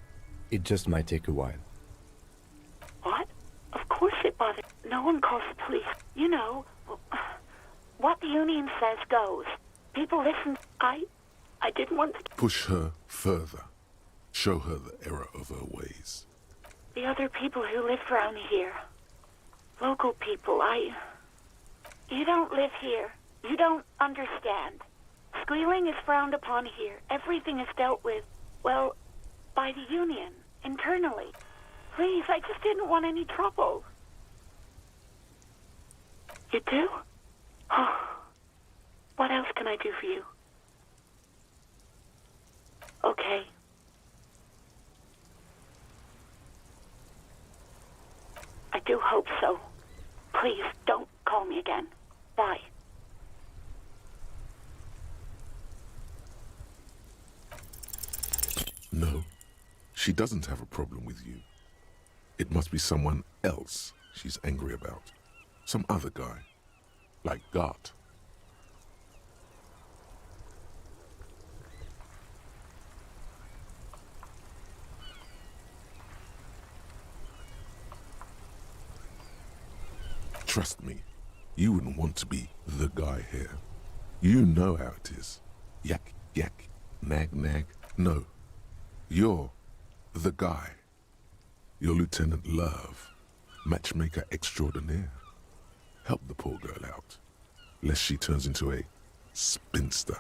It just might take a while. What? Of course it bothered. No one calls the police. You know, what the union says goes. People listen. I didn't want to... Push her further. Show her the error of her ways. The other people who live around here. Local people, You don't live here. You don't understand. Squealing is frowned upon here. Everything is dealt with, well, by the union, internally. Please, I just didn't want any trouble. You do? Oh. What else can I do for you? Okay. I do hope so. Please, don't call me again. Bye. No, she doesn't have a problem with you. It must be someone else she's angry about. Some other guy. like Gart. Trust me, you wouldn't want to be the guy here. You know how it is. Yak, yak, nag, nag. No, you're the guy. You're Lieutenant Love, matchmaker extraordinaire. Help the poor girl out, lest she turns into a spinster.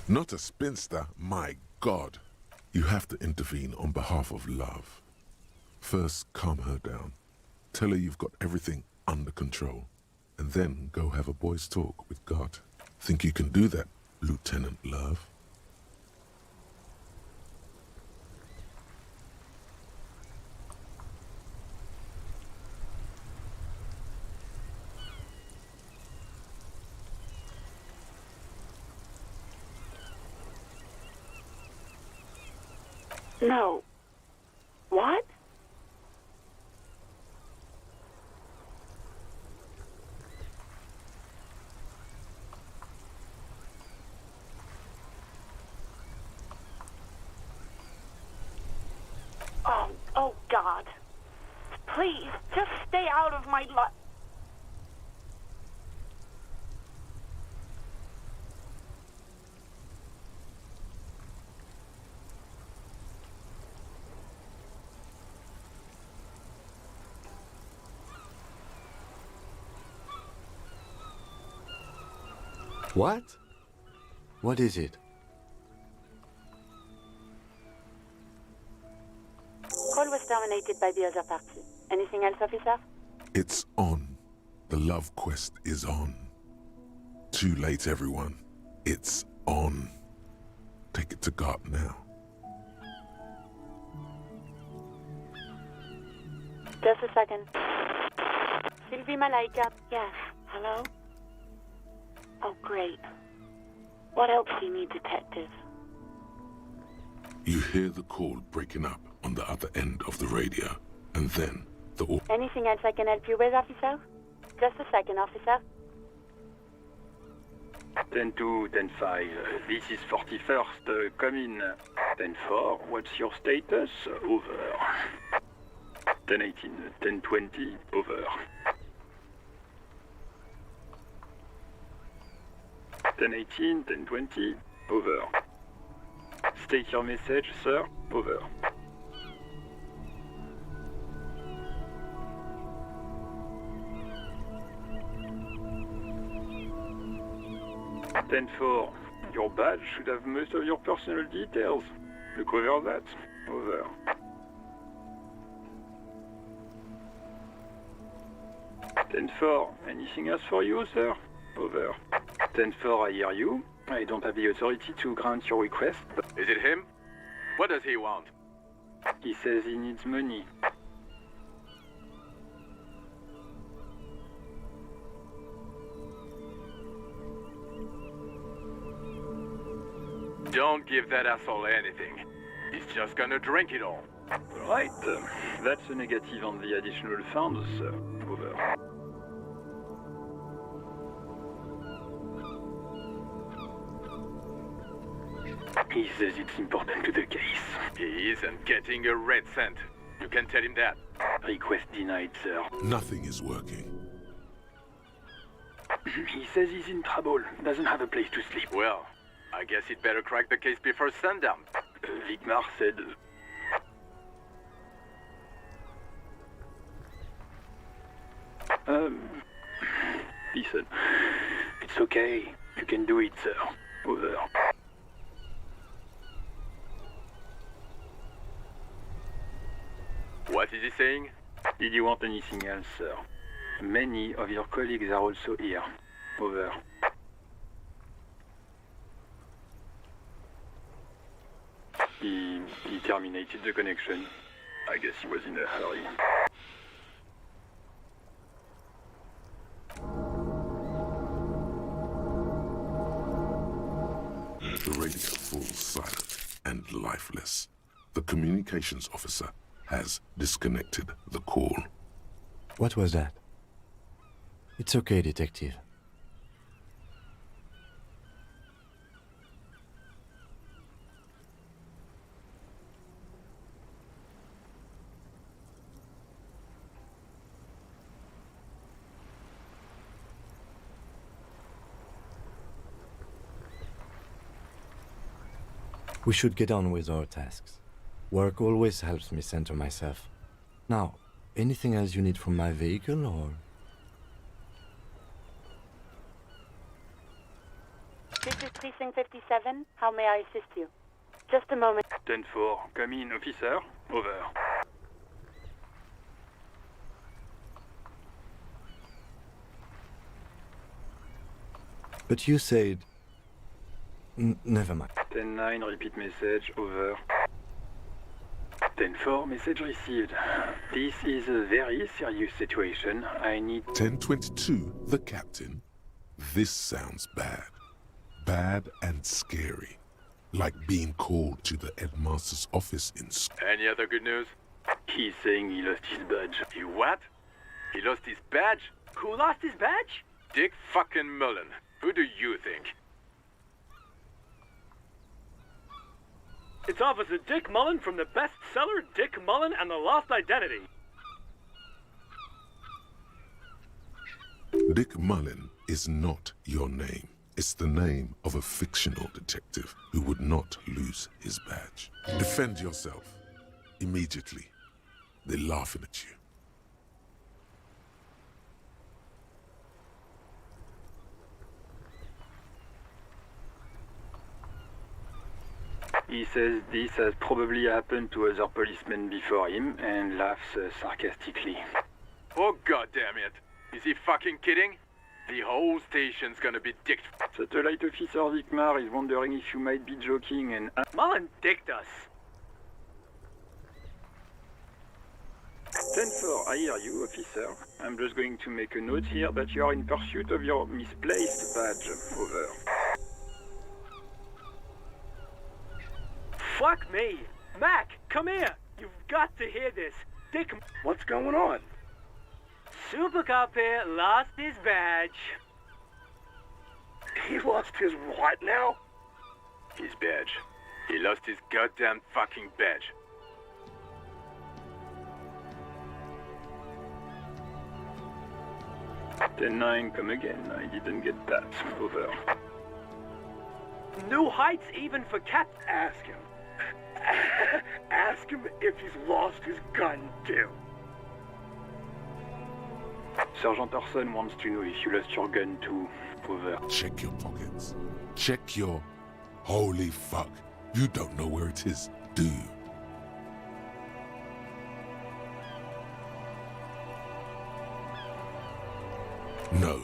Not a spinster, my God. You have to intervene on behalf of Love. First, calm her down. Tell her you've got everything under control. And then go have a boys' talk with God. Think you can do that, Lieutenant Love? No. What? Oh, God. Please, just stay out of my life. What? What is it? Call was terminated by the other party. Anything else, officer? It's on. The love quest is on. Too late, everyone. It's on. Take it to God now. Just a second. Sylvie Malaika. Yes. Hello? Oh, great. What else do you need, detective? You hear the call breaking up on the other end of the radio, and then the... Anything else I can help you with, officer? Just a second, officer. 10-2, 10-5, this is 41st, come in. 10-4, what's your status? Over. 10-18, 10-20, over. 10-18, 10-20, over. State your message, sir, over. Ten-4, your badge should have most of your personal details. Look over that. Over. 10-4, anything else for you, sir? Over. 10-4, I hear you. I don't have the authority to grant your request. Is it him? What does he want? He says he needs money. Don't give that asshole anything. He's just gonna drink it all. Right, that's a negative on the additional funds, sir. Over. He says it's important to the case. He isn't getting a red cent. You can tell him that. Request denied, sir. Nothing is working. He says he's in trouble. Doesn't have a place to sleep. Well, I guess he'd better crack the case before sundown. Vigmar said... Listen. It's okay. You can do it, sir. Over. What is he saying? Did you want anything else, sir? Many of your colleagues are also here. Over. He terminated the connection. I guess he was in a hurry. The radio falls silent and lifeless. The communications officer has disconnected the call. What was that? It's okay, detective. We should get on with our tasks. Work always helps me center myself. Now, anything else you need from my vehicle, or...? This is Precinct 57. How may I assist you? Just a moment. 10-4, come in, officer. Over. But you said... never mind. 10-9, repeat message, over. 10-4, message received. This is a very serious situation. I need... 10-22, the captain. This sounds bad. Bad and scary. Like being called to the headmaster's office in school. Any other good news? He's saying he lost his badge. He what? He lost his badge? Who lost his badge? Dick fucking Mullen. Who do you think? It's Officer Dick Mullen from the bestseller Dick Mullen and the Lost Identity. Dick Mullen is not your name. It's the name of a fictional detective who would not lose his badge. Defend yourself. Immediately. They're laughing at you. He says this has probably happened to other policemen before him and laughs sarcastically. Oh goddamn it! Is he fucking kidding? The whole station's gonna be dicked. Satellite Officer Vicmar is wondering if you might be joking and... Mullen dicked us. 10-4, I hear you, officer. I'm just going to make a note here that you are in pursuit of your misplaced badge. Over. Fuck me. Mac, come here. You've got to hear this. Dick... What's going on? Super Cop here lost his badge. He lost his what now? His badge. He lost his goddamn fucking badge. 10-9, come again. I didn't get that. Over. New heights even for Cap. Ask him. Ask him if he's lost his gun, too. Sergeant Orson wants to know if you lost your gun too. Over. Check your pockets. Check your... Holy fuck. You don't know where it is, do you? No.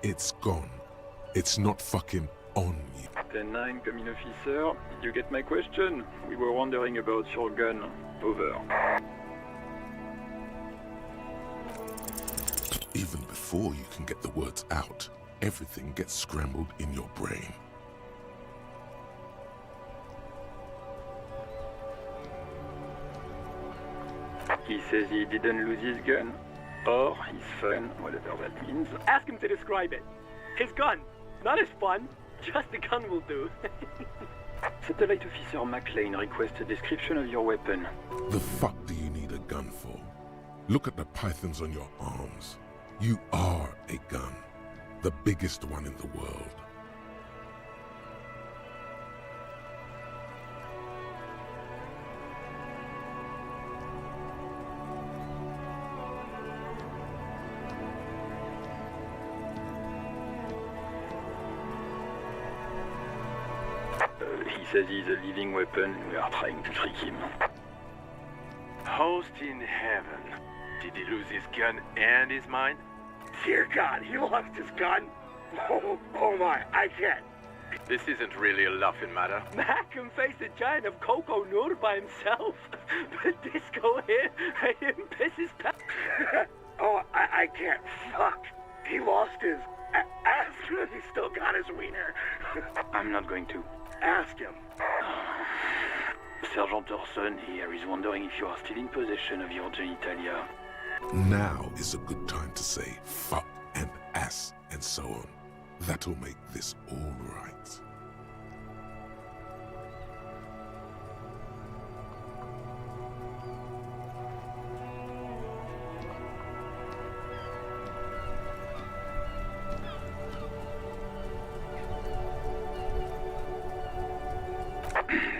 It's gone. It's not fucking on you. 10-9, come in, officer. Did you get my question? We were wondering about your gun. Over. Even before you can get the words out, everything gets scrambled in your brain. He says he didn't lose his gun. Or his fun, whatever that means. Ask him to describe it. His gun. Not his fun. Just the gun will do. Satellite Officer McLean requests a description of your weapon. The fuck do you need a gun for? Look at the pythons on your arms. You are a gun. The biggest one in the world. He says he's a living weapon and we are trying to trick him. Host in heaven. Did he lose his gun and his mind? Dear God, he lost his gun? Oh my, I can't. This isn't really a laughing matter. Mac can face a giant of Coco Nur by himself. But Disco here made him piss his pants. Oh, I can't. Fuck. He lost his... Ask him if he still got his wiener. I'm not going to. Ask him. Sergeant Orson here is wondering if you are still in possession of your genitalia. Now is a good time to say fuck and ass and so on. That'll make this all right.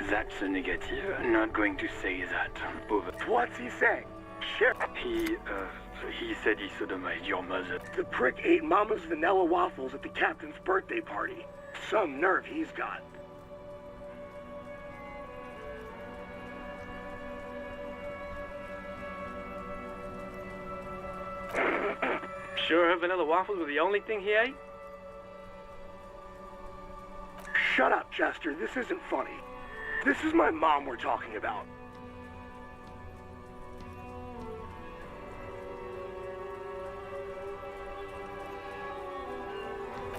That's a negative. Not going to say that. Over. What's he saying? Shit. He said he sodomized your mother. The prick ate Mama's vanilla waffles at the captain's birthday party. Some nerve he's got. Sure her vanilla waffles were the only thing he ate? Shut up, Chester. This isn't funny. This is my mom we're talking about.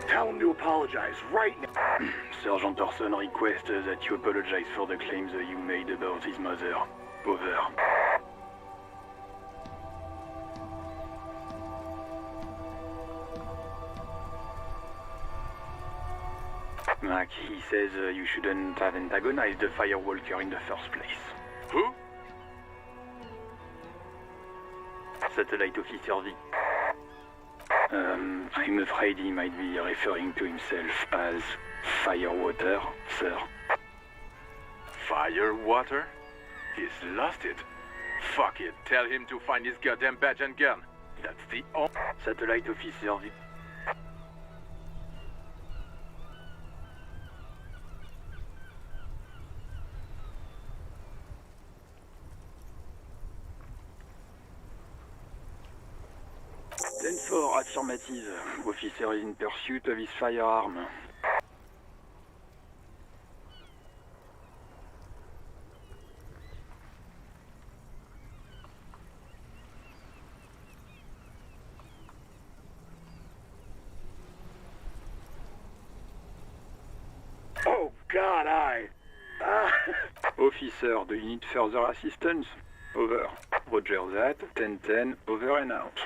Tell him to apologize right now. Sergeant Orson requests that you apologize for the claims that you made about his mother. Over. Mac, he says you shouldn't have antagonized the firewalker in the first place. Who? Satellite Officer V. I'm afraid he might be referring to himself as Firewater, sir. Firewater? He's lost it. Fuck it. Tell him to find his goddamn badge and gun. That's the only... Satellite Officer V. Ten-4, affirmative. Officer is in pursuit of his firearm. Oh, God, Officer, do you need further assistance? Over. Roger that. 10-10, over and out.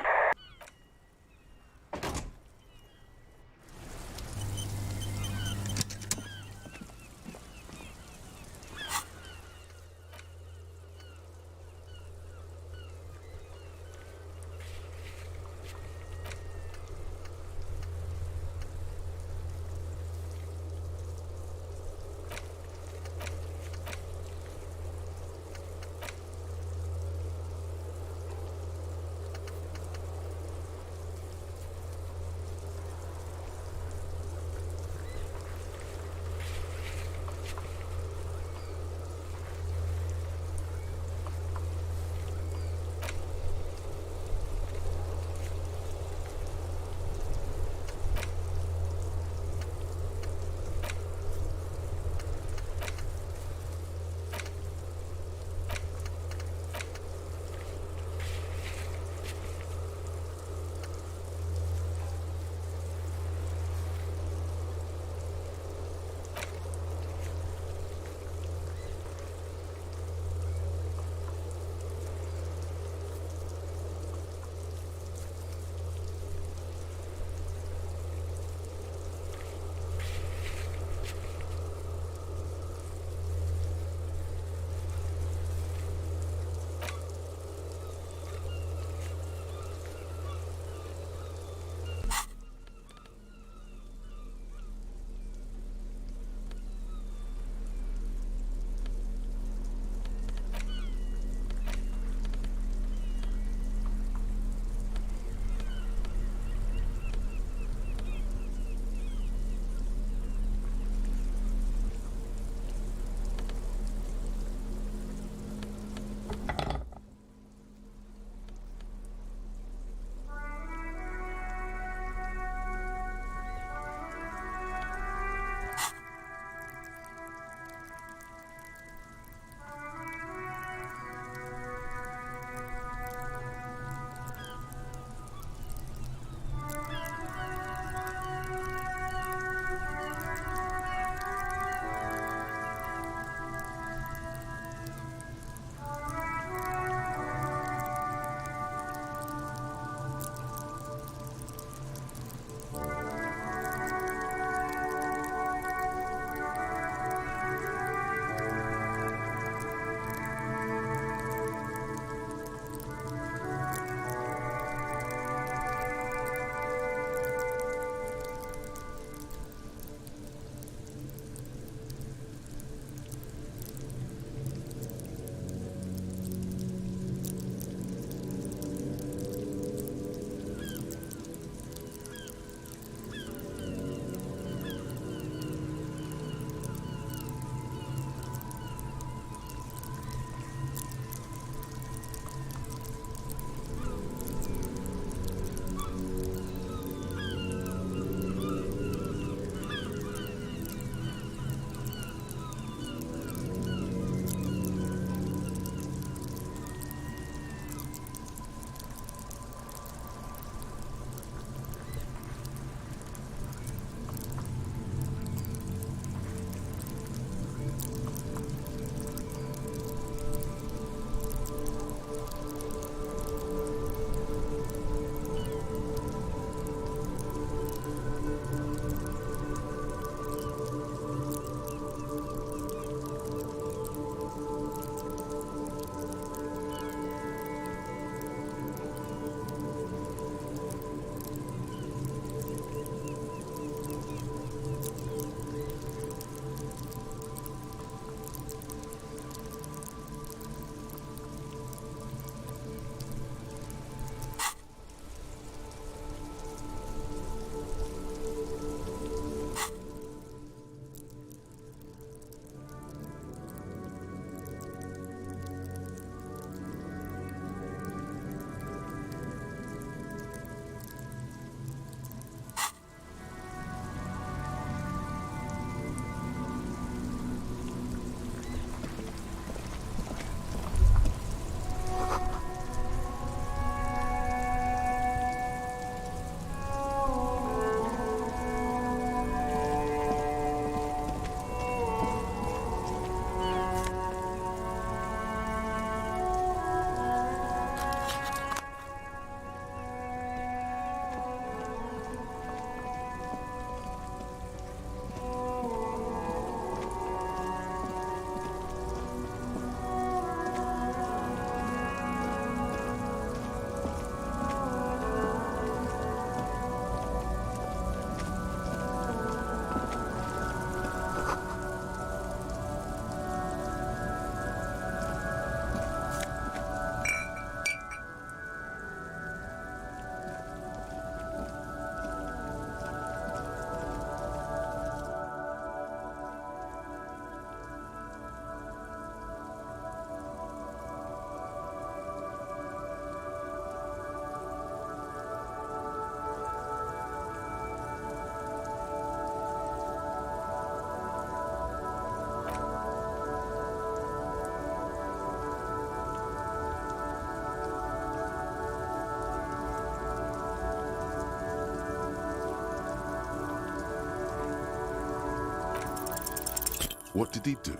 What did he do?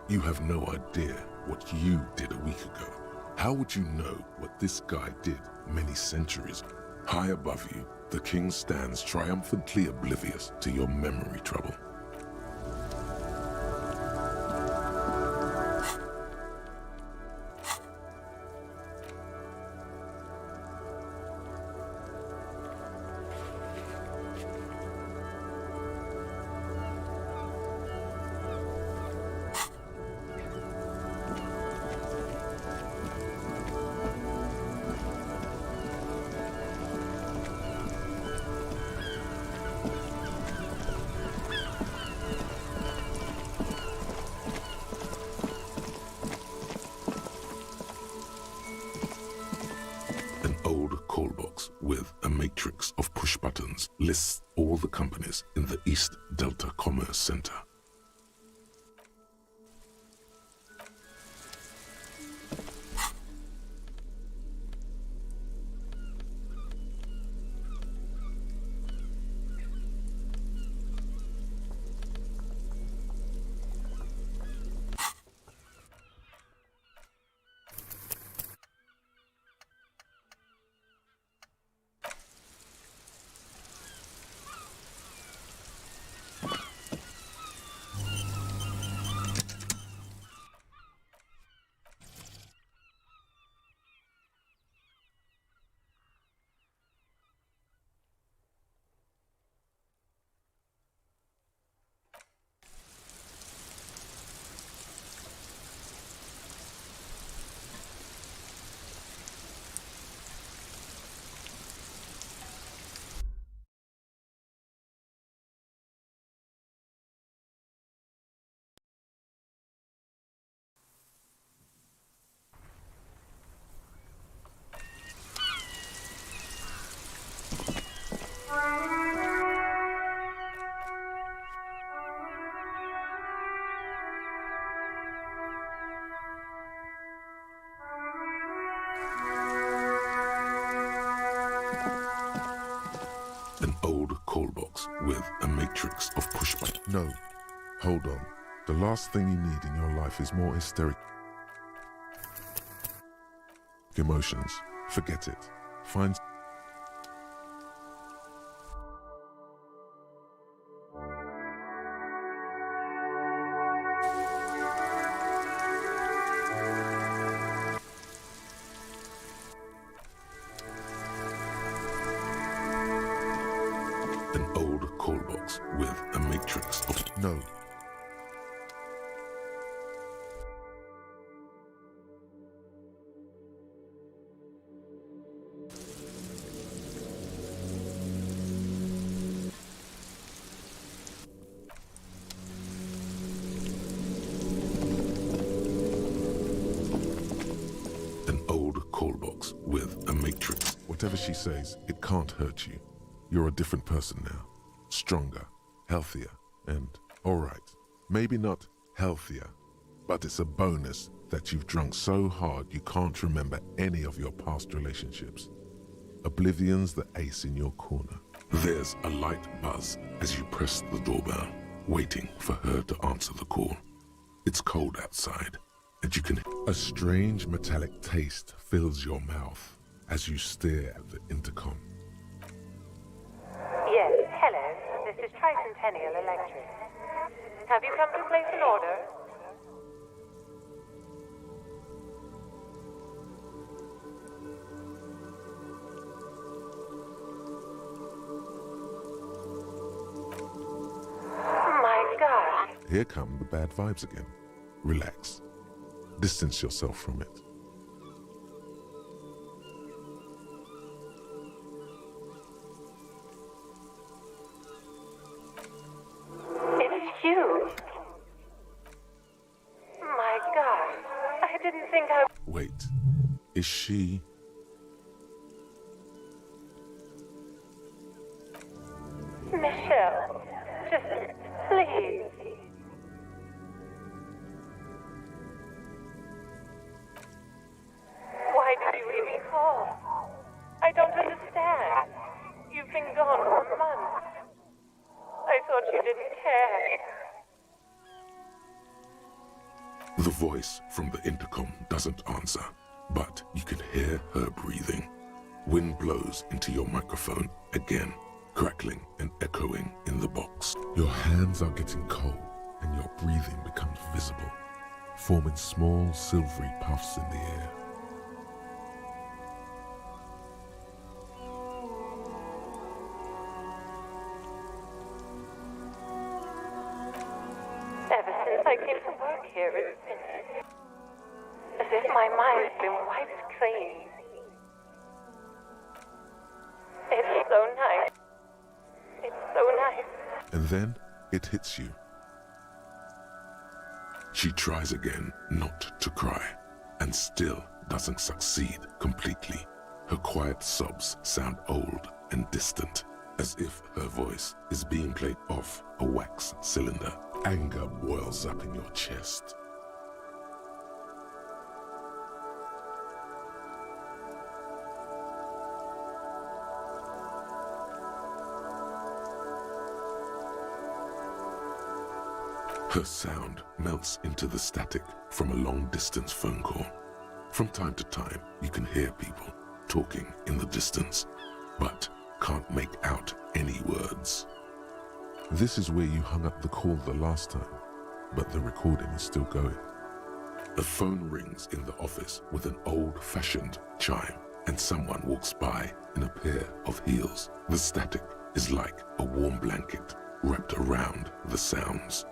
You have no idea what you did a week ago. How would you know what this guy did many centuries? High above you, the king stands triumphantly oblivious to your memory trouble. With a matrix of push buttons lists all the companies in the East Delta Commerce Center. An old call box with a matrix of push buttons. No, hold on. The last thing you need in your life is more hysteric emotions. Forget it. Find an old call box with a matrix of no. An old call box with a matrix. Whatever she says, it can't hurt you. You're a different person now. Stronger, healthier, and alright. Maybe not healthier, but it's a bonus that you've drunk so hard you can't remember any of your past relationships. Oblivion's the ace in your corner. There's a light buzz as you press the doorbell, waiting for her to answer the call. It's cold outside, and you can... A strange metallic taste fills your mouth as you stare at the intercom. Yes, hello. This is Tricentennial Electric. Have you come to place an order? My God. Here come the bad vibes again. Relax. Distance yourself from it. It's you. My God. I didn't think I... Wait. Is she... Michelle. Just please. Why did you even call? I don't understand. You've been gone for months. I thought you didn't care. The voice from the intercom doesn't answer, but you can hear her breathing. Wind blows into your microphone again, crackling and echoing in the box. Your hands are getting cold and your breathing becomes visible, forming small silvery puffs in the air. Ever since I came to work here, it's been as if my mind's been wiped clean. It's so nice. It's so nice. And then it hits you. She tries again not to cry, and still doesn't succeed completely. Her quiet sobs sound old and distant, as if her voice is being played off a wax cylinder. Anger boils up in your chest. Her sound melts into the static from a long-distance phone call. From time to time, you can hear people talking in the distance, but can't make out any words. This is where you hung up the call the last time, but the recording is still going. A phone rings in the office with an old-fashioned chime, and someone walks by in a pair of heels. The static is like a warm blanket wrapped around the sounds.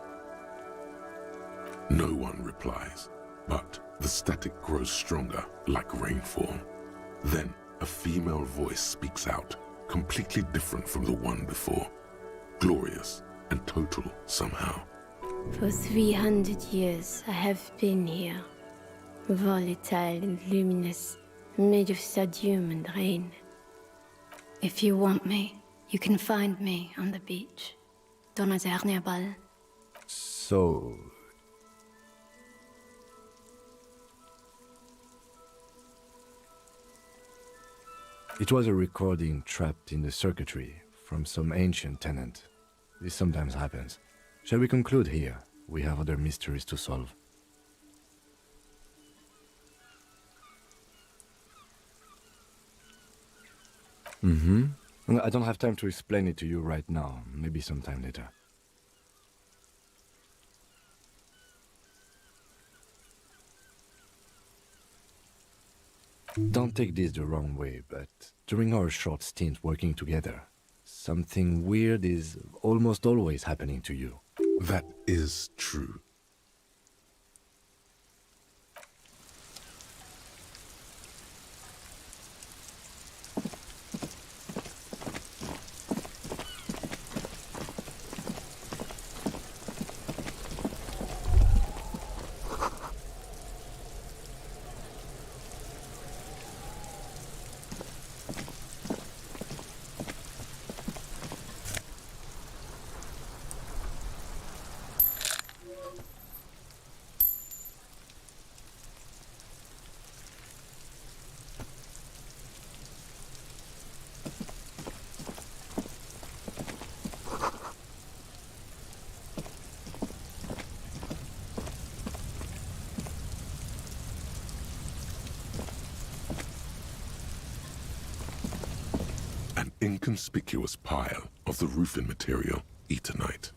No one replies, but the static grows stronger like rainfall. Then a female voice speaks out, completely different from the one before. Glorious and total somehow. For 300 years I have been here, volatile and luminous, made of sodium and rain. If you want me, you can find me on the beach. Donnerstag. So... It was a recording trapped in the circuitry from some ancient tenant. This sometimes happens. Shall we conclude here? We have other mysteries to solve. I don't have time to explain it to you right now. Maybe sometime later. Don't take this the wrong way, but during our short stint working together, something weird is almost always happening to you. That is true. Inconspicuous pile of the roofing material, Eternite.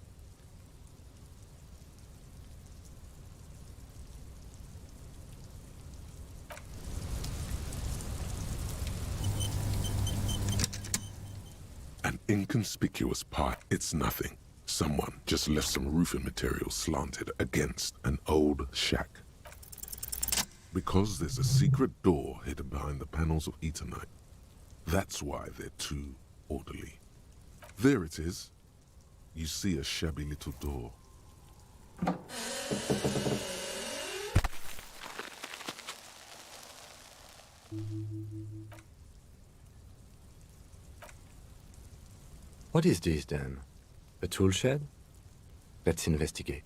An inconspicuous pile. It's nothing. Someone just left some roofing material slanted against an old shack. Because there's a secret door hidden behind the panels of Eternite. That's why they're too orderly. There it is. You see a shabby little door. What is this then? A tool shed? Let's investigate.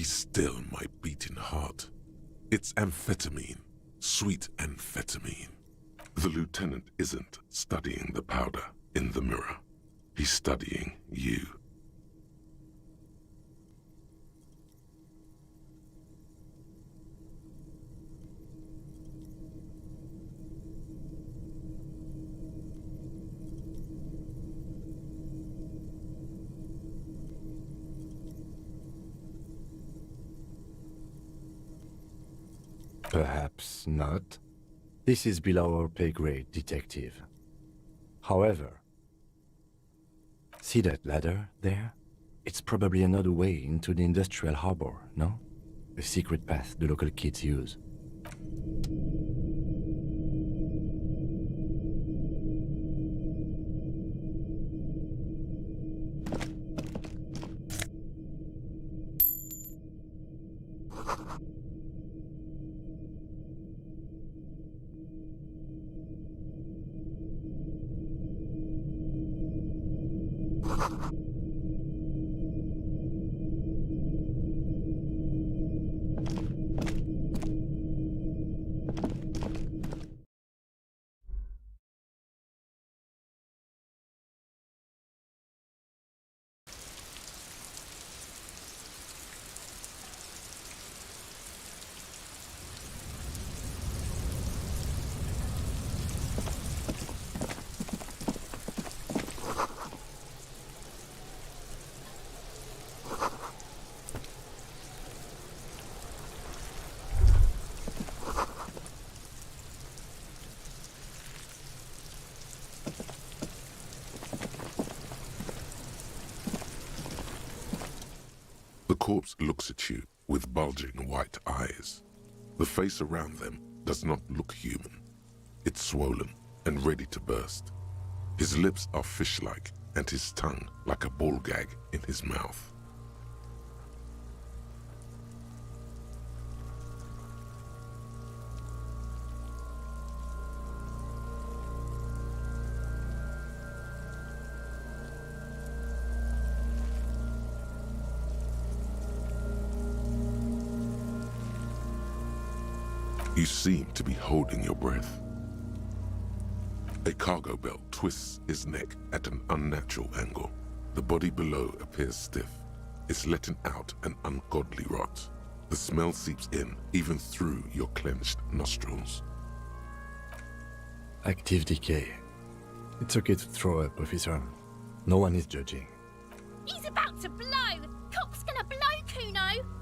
Be still, my beating heart. It's amphetamine, sweet amphetamine. The lieutenant isn't studying the powder in the mirror. He's studying you. Perhaps not. This is below our pay grade, detective. However, see that ladder there? It's probably another way into the industrial harbor, no? A secret path the local kids use. The corpse looks at you with bulging white eyes. The face around them does not look human. It's swollen and ready to burst. His lips are fish-like and his tongue like a ball gag in his mouth. You seem to be holding your breath. A cargo belt twists his neck at an unnatural angle. The body below appears stiff. It's letting out an ungodly rot. The smell seeps in, even through your clenched nostrils. Active decay. It's okay to throw up, officer. No one is judging. He's about to blow! Cock's gonna blow, Kuno!